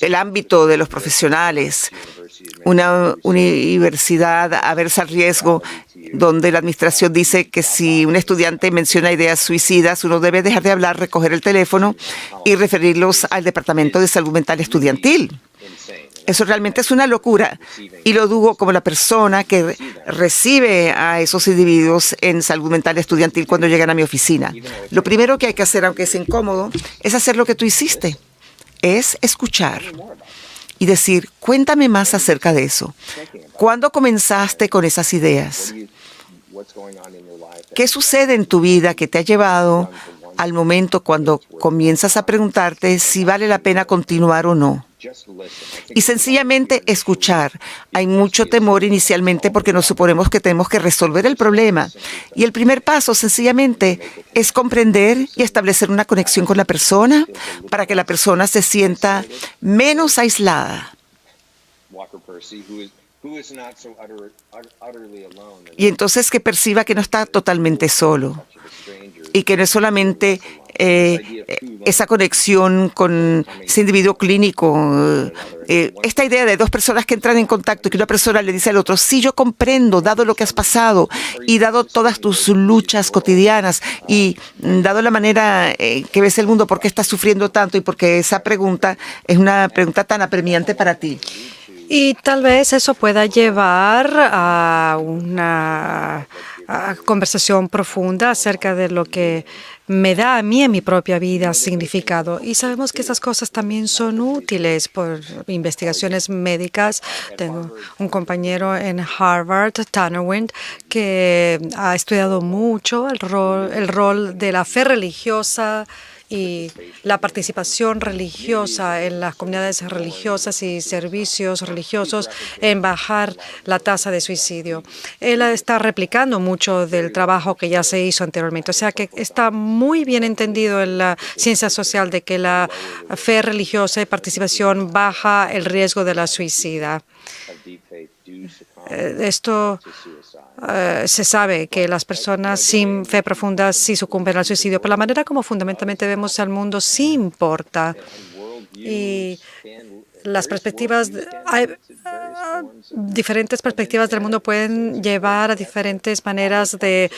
el ámbito de los profesionales. Una universidad aversa al riesgo, donde la administración dice que si un estudiante menciona ideas suicidas, uno debe dejar de hablar, recoger el teléfono y referirlos al Departamento de Salud Mental Estudiantil. Eso realmente es una locura y lo dudo como la persona que recibe a esos individuos en salud mental estudiantil cuando llegan a mi oficina. Lo primero que hay que hacer, aunque es incómodo, es hacer lo que tú hiciste, es escuchar y decir, cuéntame más acerca de eso. ¿Cuándo comenzaste con esas ideas? ¿Qué sucede en tu vida que te ha llevado al momento cuando comienzas a preguntarte si vale la pena continuar o no? Y sencillamente escuchar. Hay mucho temor inicialmente porque nos suponemos que tenemos que resolver el problema. Y el primer paso sencillamente es comprender y establecer una conexión con la persona para que la persona se sienta menos aislada. Y entonces que perciba que no está totalmente solo y que no es solamente esa conexión con ese individuo clínico. Esta idea de dos personas que entran en contacto y que una persona le dice al otro, sí, yo comprendo, dado lo que has pasado y dado todas tus luchas cotidianas y dado la manera que ves el mundo, ¿por qué estás sufriendo tanto? Y porque esa pregunta es una pregunta tan apremiante para ti. Y tal vez eso pueda llevar a una conversación profunda acerca de lo que me da a mí en mi propia vida significado. Y sabemos que esas cosas también son útiles por investigaciones médicas. Tengo un compañero en Harvard, Tanner Wind, que ha estudiado mucho el rol de la fe religiosa y la participación religiosa en las comunidades religiosas y servicios religiosos en bajar la tasa de suicidio. Él está replicando mucho del trabajo que ya se hizo anteriormente. O sea que está muy bien entendido en la ciencia social de que la fe religiosa y participación baja el riesgo de la suicida. Esto se sabe que las personas sin fe profunda sí sucumben al suicidio, pero la manera como fundamentalmente vemos al mundo sí importa. Y las perspectivas, diferentes perspectivas del mundo pueden llevar a diferentes maneras de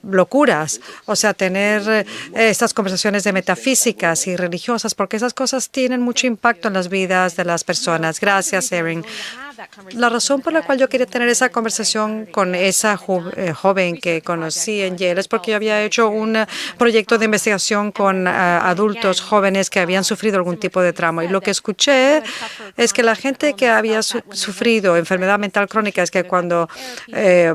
locuras, o sea, tener estas conversaciones de metafísicas y religiosas, porque esas cosas tienen mucho impacto en las vidas de las personas. Gracias, Erin. La razón por la cual yo quería tener esa conversación con esa joven que conocí en Yale es porque yo había hecho un proyecto de investigación con adultos jóvenes que habían sufrido algún tipo de trauma. Y lo que escuché es que la gente que había sufrido enfermedad mental crónica es que cuando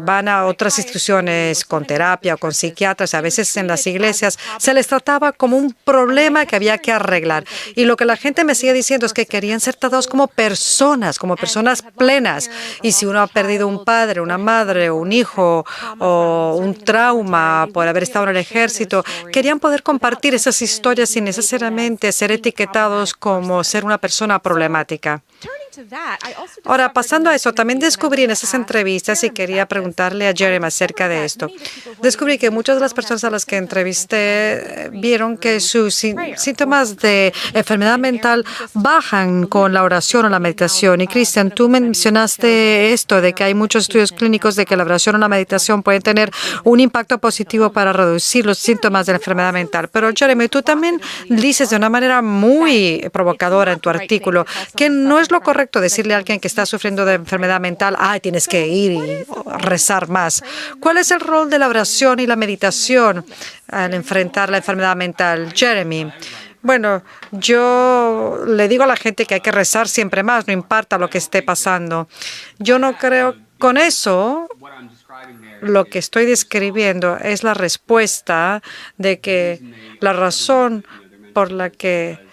van a otras instituciones con terapia o con psiquiatras, a veces en las iglesias, se les trataba como un problema que había que arreglar. Y lo que la gente me sigue diciendo es que querían ser tratados como personas plenas. Y si uno ha perdido un padre, una madre, un hijo o un trauma por haber estado en el ejército, querían poder compartir esas historias sin necesariamente ser etiquetados como ser una persona problemática. Ahora, pasando a eso, también descubrí en esas entrevistas, y quería preguntarle a Jeremy acerca de esto, descubrí que muchas de las personas a las que entrevisté vieron que sus síntomas de enfermedad mental bajan con la oración o la meditación. Y, Christian, tú mencionaste esto, de que hay muchos estudios clínicos de que la oración o la meditación pueden tener un impacto positivo para reducir los síntomas de la enfermedad mental. Pero, Jeremy, tú también dices de una manera muy provocadora en tu artículo que no es lo correcto correcto decirle a alguien que está sufriendo de enfermedad mental, tienes que ir y rezar más. ¿Cuál es el rol de la oración y la meditación al enfrentar la enfermedad mental? Jeremy. Bueno, yo le digo a la gente que hay que rezar siempre más, no importa lo que esté pasando. Yo no creo con eso. Lo que estoy describiendo es la respuesta de que la razón por la que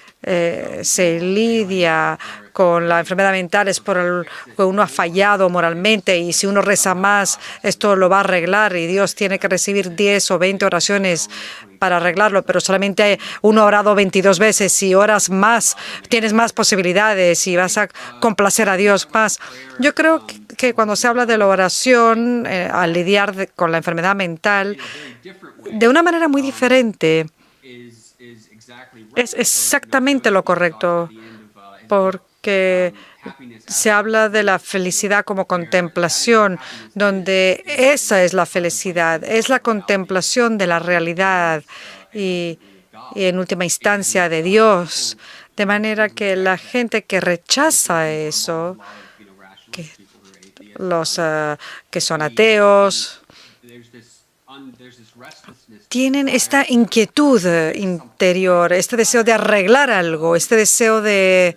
se lidia con la enfermedad mental es que uno ha fallado moralmente, y si uno reza más, esto lo va a arreglar, y Dios tiene que recibir 10 o 20 oraciones para arreglarlo, pero solamente uno ha orado 22 veces. Si oras más, tienes más posibilidades y vas a complacer a Dios más. Yo creo que cuando se habla de la oración al lidiar con la enfermedad mental, de una manera muy diferente, es exactamente lo correcto, porque se habla de la felicidad como contemplación, donde esa es la felicidad, es la contemplación de la realidad y en última instancia de Dios. De manera que la gente que rechaza eso, que los que son ateos, tienen esta inquietud interior, este deseo de arreglar algo, este deseo de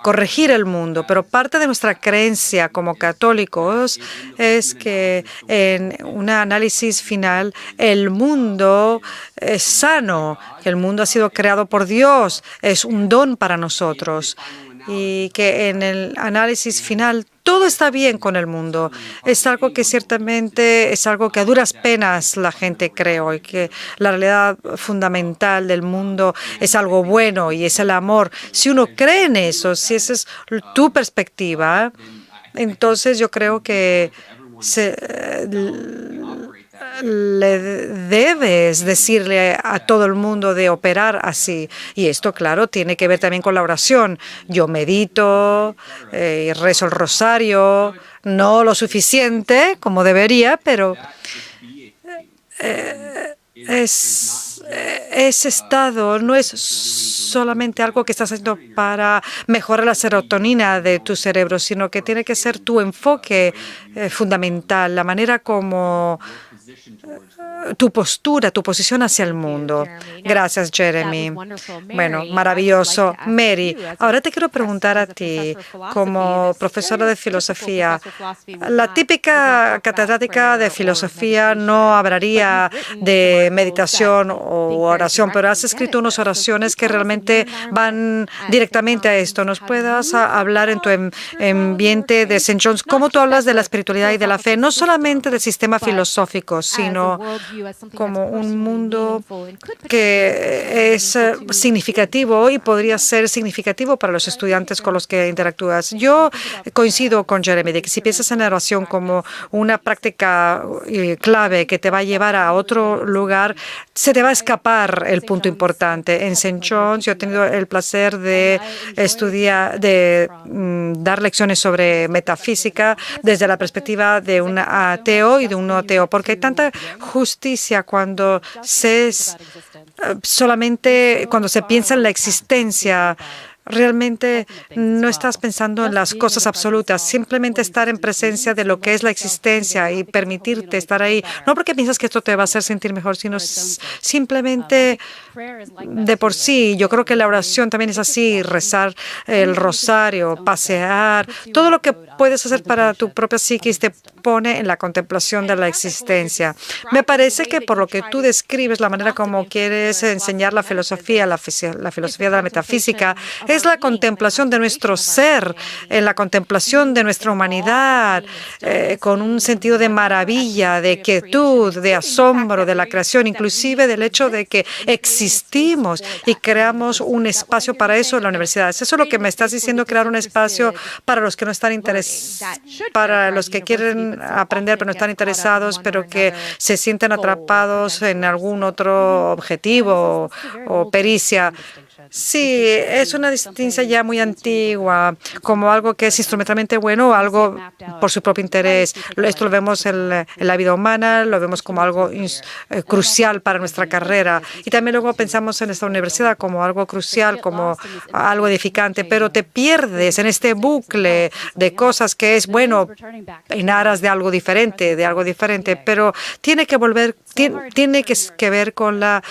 corregir el mundo. Pero parte de nuestra creencia como católicos es que en un análisis final el mundo es sano, que el mundo ha sido creado por Dios, es un don para nosotros, y que en el análisis final todo está bien con el mundo. Es algo que ciertamente es algo que a duras penas la gente cree hoy, que la realidad fundamental del mundo es algo bueno y es el amor. Si uno cree en eso, si esa es tu perspectiva, entonces yo creo que le debes decirle a todo el mundo de operar así. Y esto, claro, tiene que ver también con la oración. Yo medito y rezo el rosario, no lo suficiente como debería, pero ese estado no es solamente algo que estás haciendo para mejorar la serotonina de tu cerebro, sino que tiene que ser tu enfoque fundamental, la manera como tu postura, tu posición hacia el mundo. Gracias, Jeremy. Bueno, maravilloso. Mary, ahora te quiero preguntar a ti, como profesora de filosofía. La típica catedrática de filosofía no hablaría de meditación o oración, pero has escrito unas oraciones que realmente van directamente a esto. ¿Nos puedas hablar en tu ambiente de St. John's cómo tú hablas de la espiritualidad y de la fe, no solamente del sistema filosófico, sino como un mundo que es significativo y podría ser significativo para los estudiantes con los que interactúas? Yo coincido con Jeremy de que si piensas en la oración como una práctica clave que te va a llevar a otro lugar, se te va a escapar el punto importante. En St. John's yo he tenido el placer de estudiar, dar lecciones sobre metafísica desde la perspectiva de un ateo y de un no ateo, porque hay tanta justicia cuando solamente cuando se piensa en la existencia. Realmente no estás pensando en las cosas absolutas, simplemente estar en presencia de lo que es la existencia y permitirte estar ahí, no porque piensas que esto te va a hacer sentir mejor, sino simplemente de por sí. Yo creo que la oración también es así, rezar el rosario, pasear, todo lo que puedes hacer para tu propia psiquis te pone en la contemplación de la existencia. Me parece que por lo que tú describes, la manera como quieres enseñar la filosofía de la metafísica, es la contemplación de nuestro ser, la contemplación de nuestra humanidad, con un sentido de maravilla, de quietud, de asombro de la creación, inclusive del hecho de que existimos y creamos un espacio para eso en la universidad. ¿Es eso lo que me estás diciendo, crear un espacio para los que no están para los que quieren aprender pero no están interesados, pero que se sienten atrapados en algún otro objetivo o pericia? Sí, es una distinción ya muy antigua, como algo que es instrumentalmente bueno o algo por su propio interés. Esto lo vemos en la vida humana, lo vemos como algo crucial para nuestra carrera. Y también luego pensamos en nuestra universidad como algo crucial, como algo edificante, pero te pierdes en este bucle de cosas que es bueno en aras de algo diferente, pero tiene que volver, tiene que ver con la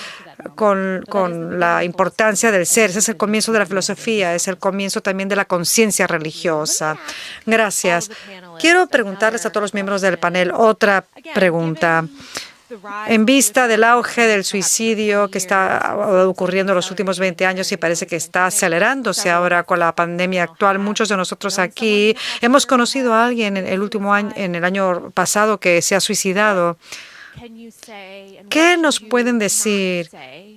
importancia del ser. Ese es el comienzo de la filosofía, es el comienzo también de la conciencia religiosa. Gracias. Quiero preguntarles a todos los miembros del panel otra pregunta. En vista del auge del suicidio que está ocurriendo en los últimos 20 años y parece que está acelerándose ahora con la pandemia actual, muchos de nosotros aquí hemos conocido a alguien en el año pasado que se ha suicidado. ¿Qué nos pueden decir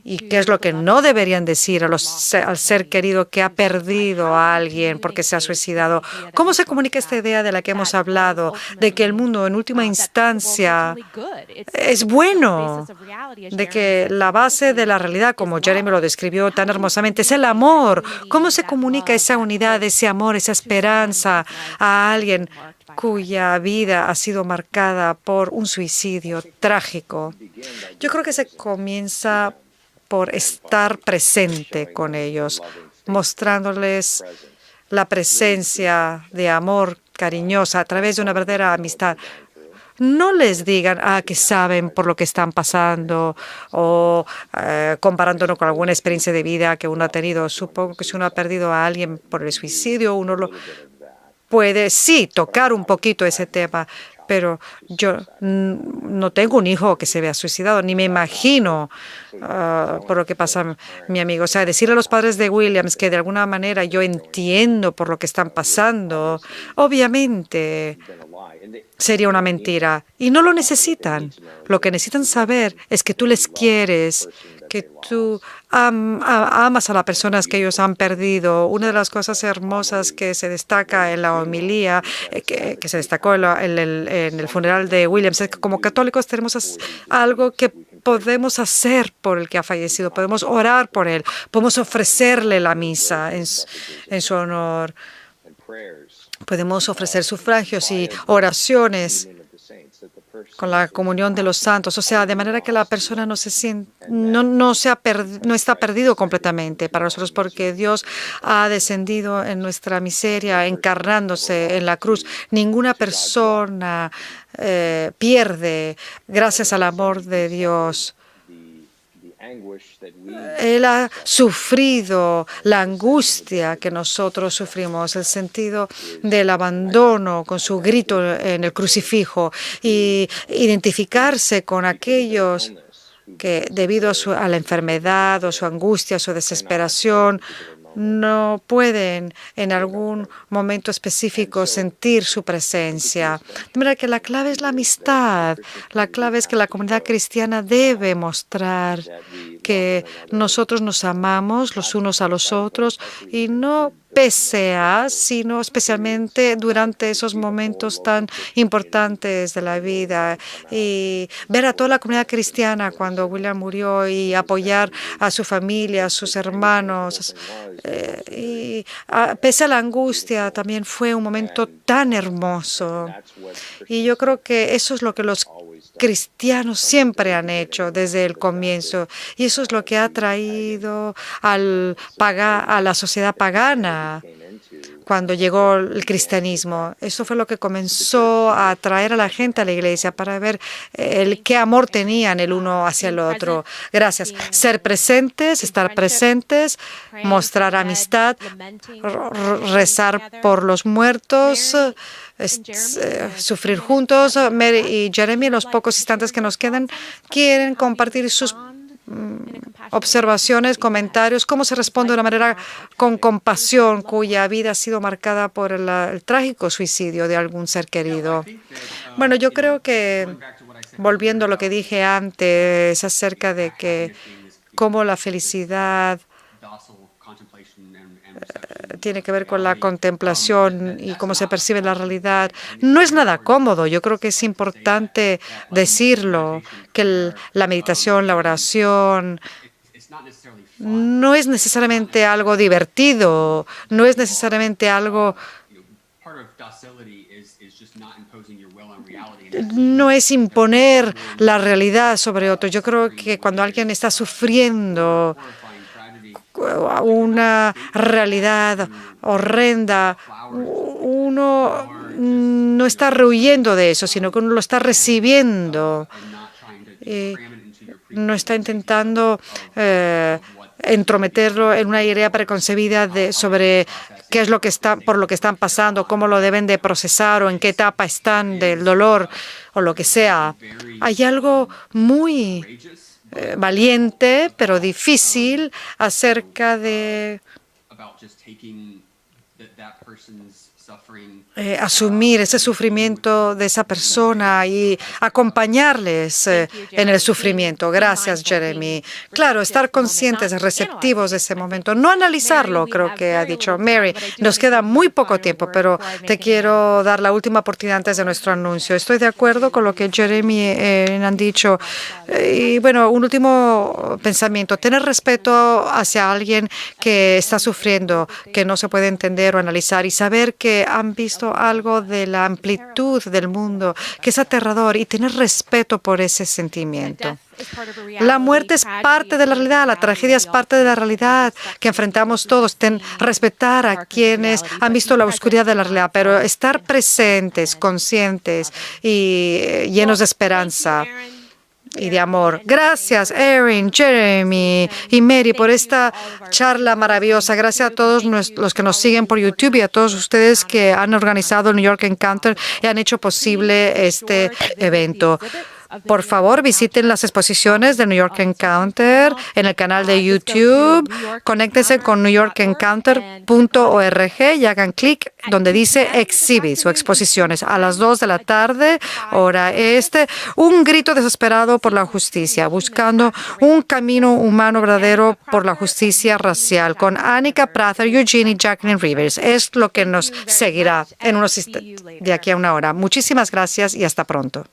y qué es lo que no deberían decir al ser querido que ha perdido a alguien porque se ha suicidado? ¿Cómo se comunica esta idea de la que hemos hablado, de que el mundo en última instancia es bueno, de que la base de la realidad, como Jeremy lo describió tan hermosamente, es el amor? ¿Cómo se comunica esa unidad, ese amor, esa esperanza a alguien cuya vida ha sido marcada por un suicidio trágico? Yo creo que se comienza por estar presente con ellos, mostrándoles la presencia de amor cariñosa a través de una verdadera amistad. No les digan que saben por lo que están pasando o comparándolo con alguna experiencia de vida que uno ha tenido. Supongo que si uno ha perdido a alguien por el suicidio, uno lo puede, sí, tocar un poquito ese tema, pero yo no tengo un hijo que se vea suicidado, ni me imagino por lo que pasa mi amigo. O sea, decirle a los padres de Williams que de alguna manera yo entiendo por lo que están pasando, obviamente sería una mentira. Y no lo necesitan. Lo que necesitan saber es que tú les quieres, que tú amas a las personas que ellos han perdido. Una de las cosas hermosas que se destaca en la homilía, que se destacó en el funeral de Williams, es que como católicos tenemos algo que podemos hacer por el que ha fallecido. Podemos orar por él. Podemos ofrecerle la misa en su honor. Podemos ofrecer sufragios y oraciones con la comunión de los santos, o sea, de manera que la persona no está perdido completamente para nosotros, porque Dios ha descendido en nuestra miseria, encarnándose en la cruz. Ninguna persona pierde gracias al amor de Dios. Él ha sufrido la angustia que nosotros sufrimos, el sentido del abandono con su grito en el crucifijo, y identificarse con aquellos que debido a la enfermedad o su angustia, su desesperación, no pueden en algún momento específico sentir su presencia. De manera que la clave es la amistad. La clave es que la comunidad cristiana debe mostrar que nosotros nos amamos los unos a los otros, y no pese a, sino especialmente durante esos momentos tan importantes de la vida. Y ver a toda la comunidad cristiana cuando William murió y apoyar a su familia, a sus hermanos. Y pese a la angustia, también fue un momento tan hermoso. Y yo creo que eso es lo que los cristianos siempre han hecho desde el comienzo, y eso es lo que ha traído a la sociedad pagana cuando llegó el cristianismo. Eso fue lo que comenzó a atraer a la gente a la iglesia, para ver qué amor tenían el uno hacia el otro. Gracias. Ser presentes, estar presentes, mostrar amistad, rezar por los muertos, sufrir juntos. Mary y Jeremy, en los pocos instantes que nos quedan, quieren compartir sus observaciones, comentarios, cómo se responde de una manera con compasión cuya vida ha sido marcada por el trágico suicidio de algún ser querido. Bueno, yo creo que, volviendo a lo que dije antes acerca de que cómo la felicidad tiene que ver con la contemplación y cómo se percibe la realidad, no es nada cómodo. Yo creo que es importante decirlo, que la meditación, la oración, no es necesariamente algo divertido, no es necesariamente algo... No es imponer la realidad sobre otro. Yo creo que cuando alguien está sufriendo una realidad horrenda, uno no está rehuyendo de eso, sino que uno lo está recibiendo. No está intentando entrometerlo en una idea preconcebida sobre qué es lo que por lo que están pasando, cómo lo deben de procesar o en qué etapa están del dolor o lo que sea. Hay algo muy valiente, pero difícil acerca de asumir ese sufrimiento de esa persona y acompañarles en el sufrimiento. Gracias, Jeremy. Claro, estar conscientes, receptivos de ese momento. No analizarlo, creo que ha dicho Mary. Nos queda muy poco tiempo, pero te quiero dar la última oportunidad antes de nuestro anuncio. Estoy de acuerdo con lo que Jeremy han dicho. Y bueno, un último pensamiento. Tener respeto hacia alguien que está sufriendo, que no se puede entender o analizar y saber que han visto algo de la amplitud del mundo, que es aterrador, y tener respeto por ese sentimiento. La muerte es parte de la realidad, la tragedia es parte de la realidad que enfrentamos todos. Respetar a quienes han visto la oscuridad de la realidad, pero estar presentes, conscientes y llenos de esperanza y de amor. Gracias, Erin, Jeremy y Mary, por esta charla maravillosa. Gracias a todos los que nos siguen por YouTube y a todos ustedes que han organizado el New York Encounter y han hecho posible este evento. Por favor, visiten las exposiciones de New York Encounter en el canal de YouTube. Conéctense con newyorkencounter.org y hagan clic donde dice Exhibits o exposiciones. A las 2 de la tarde, hora este, un grito desesperado por la justicia, buscando un camino humano verdadero por la justicia racial, con Annika Prather, Eugene y Jacqueline Rivers. Es lo que nos seguirá de aquí a una hora. Muchísimas gracias y hasta pronto.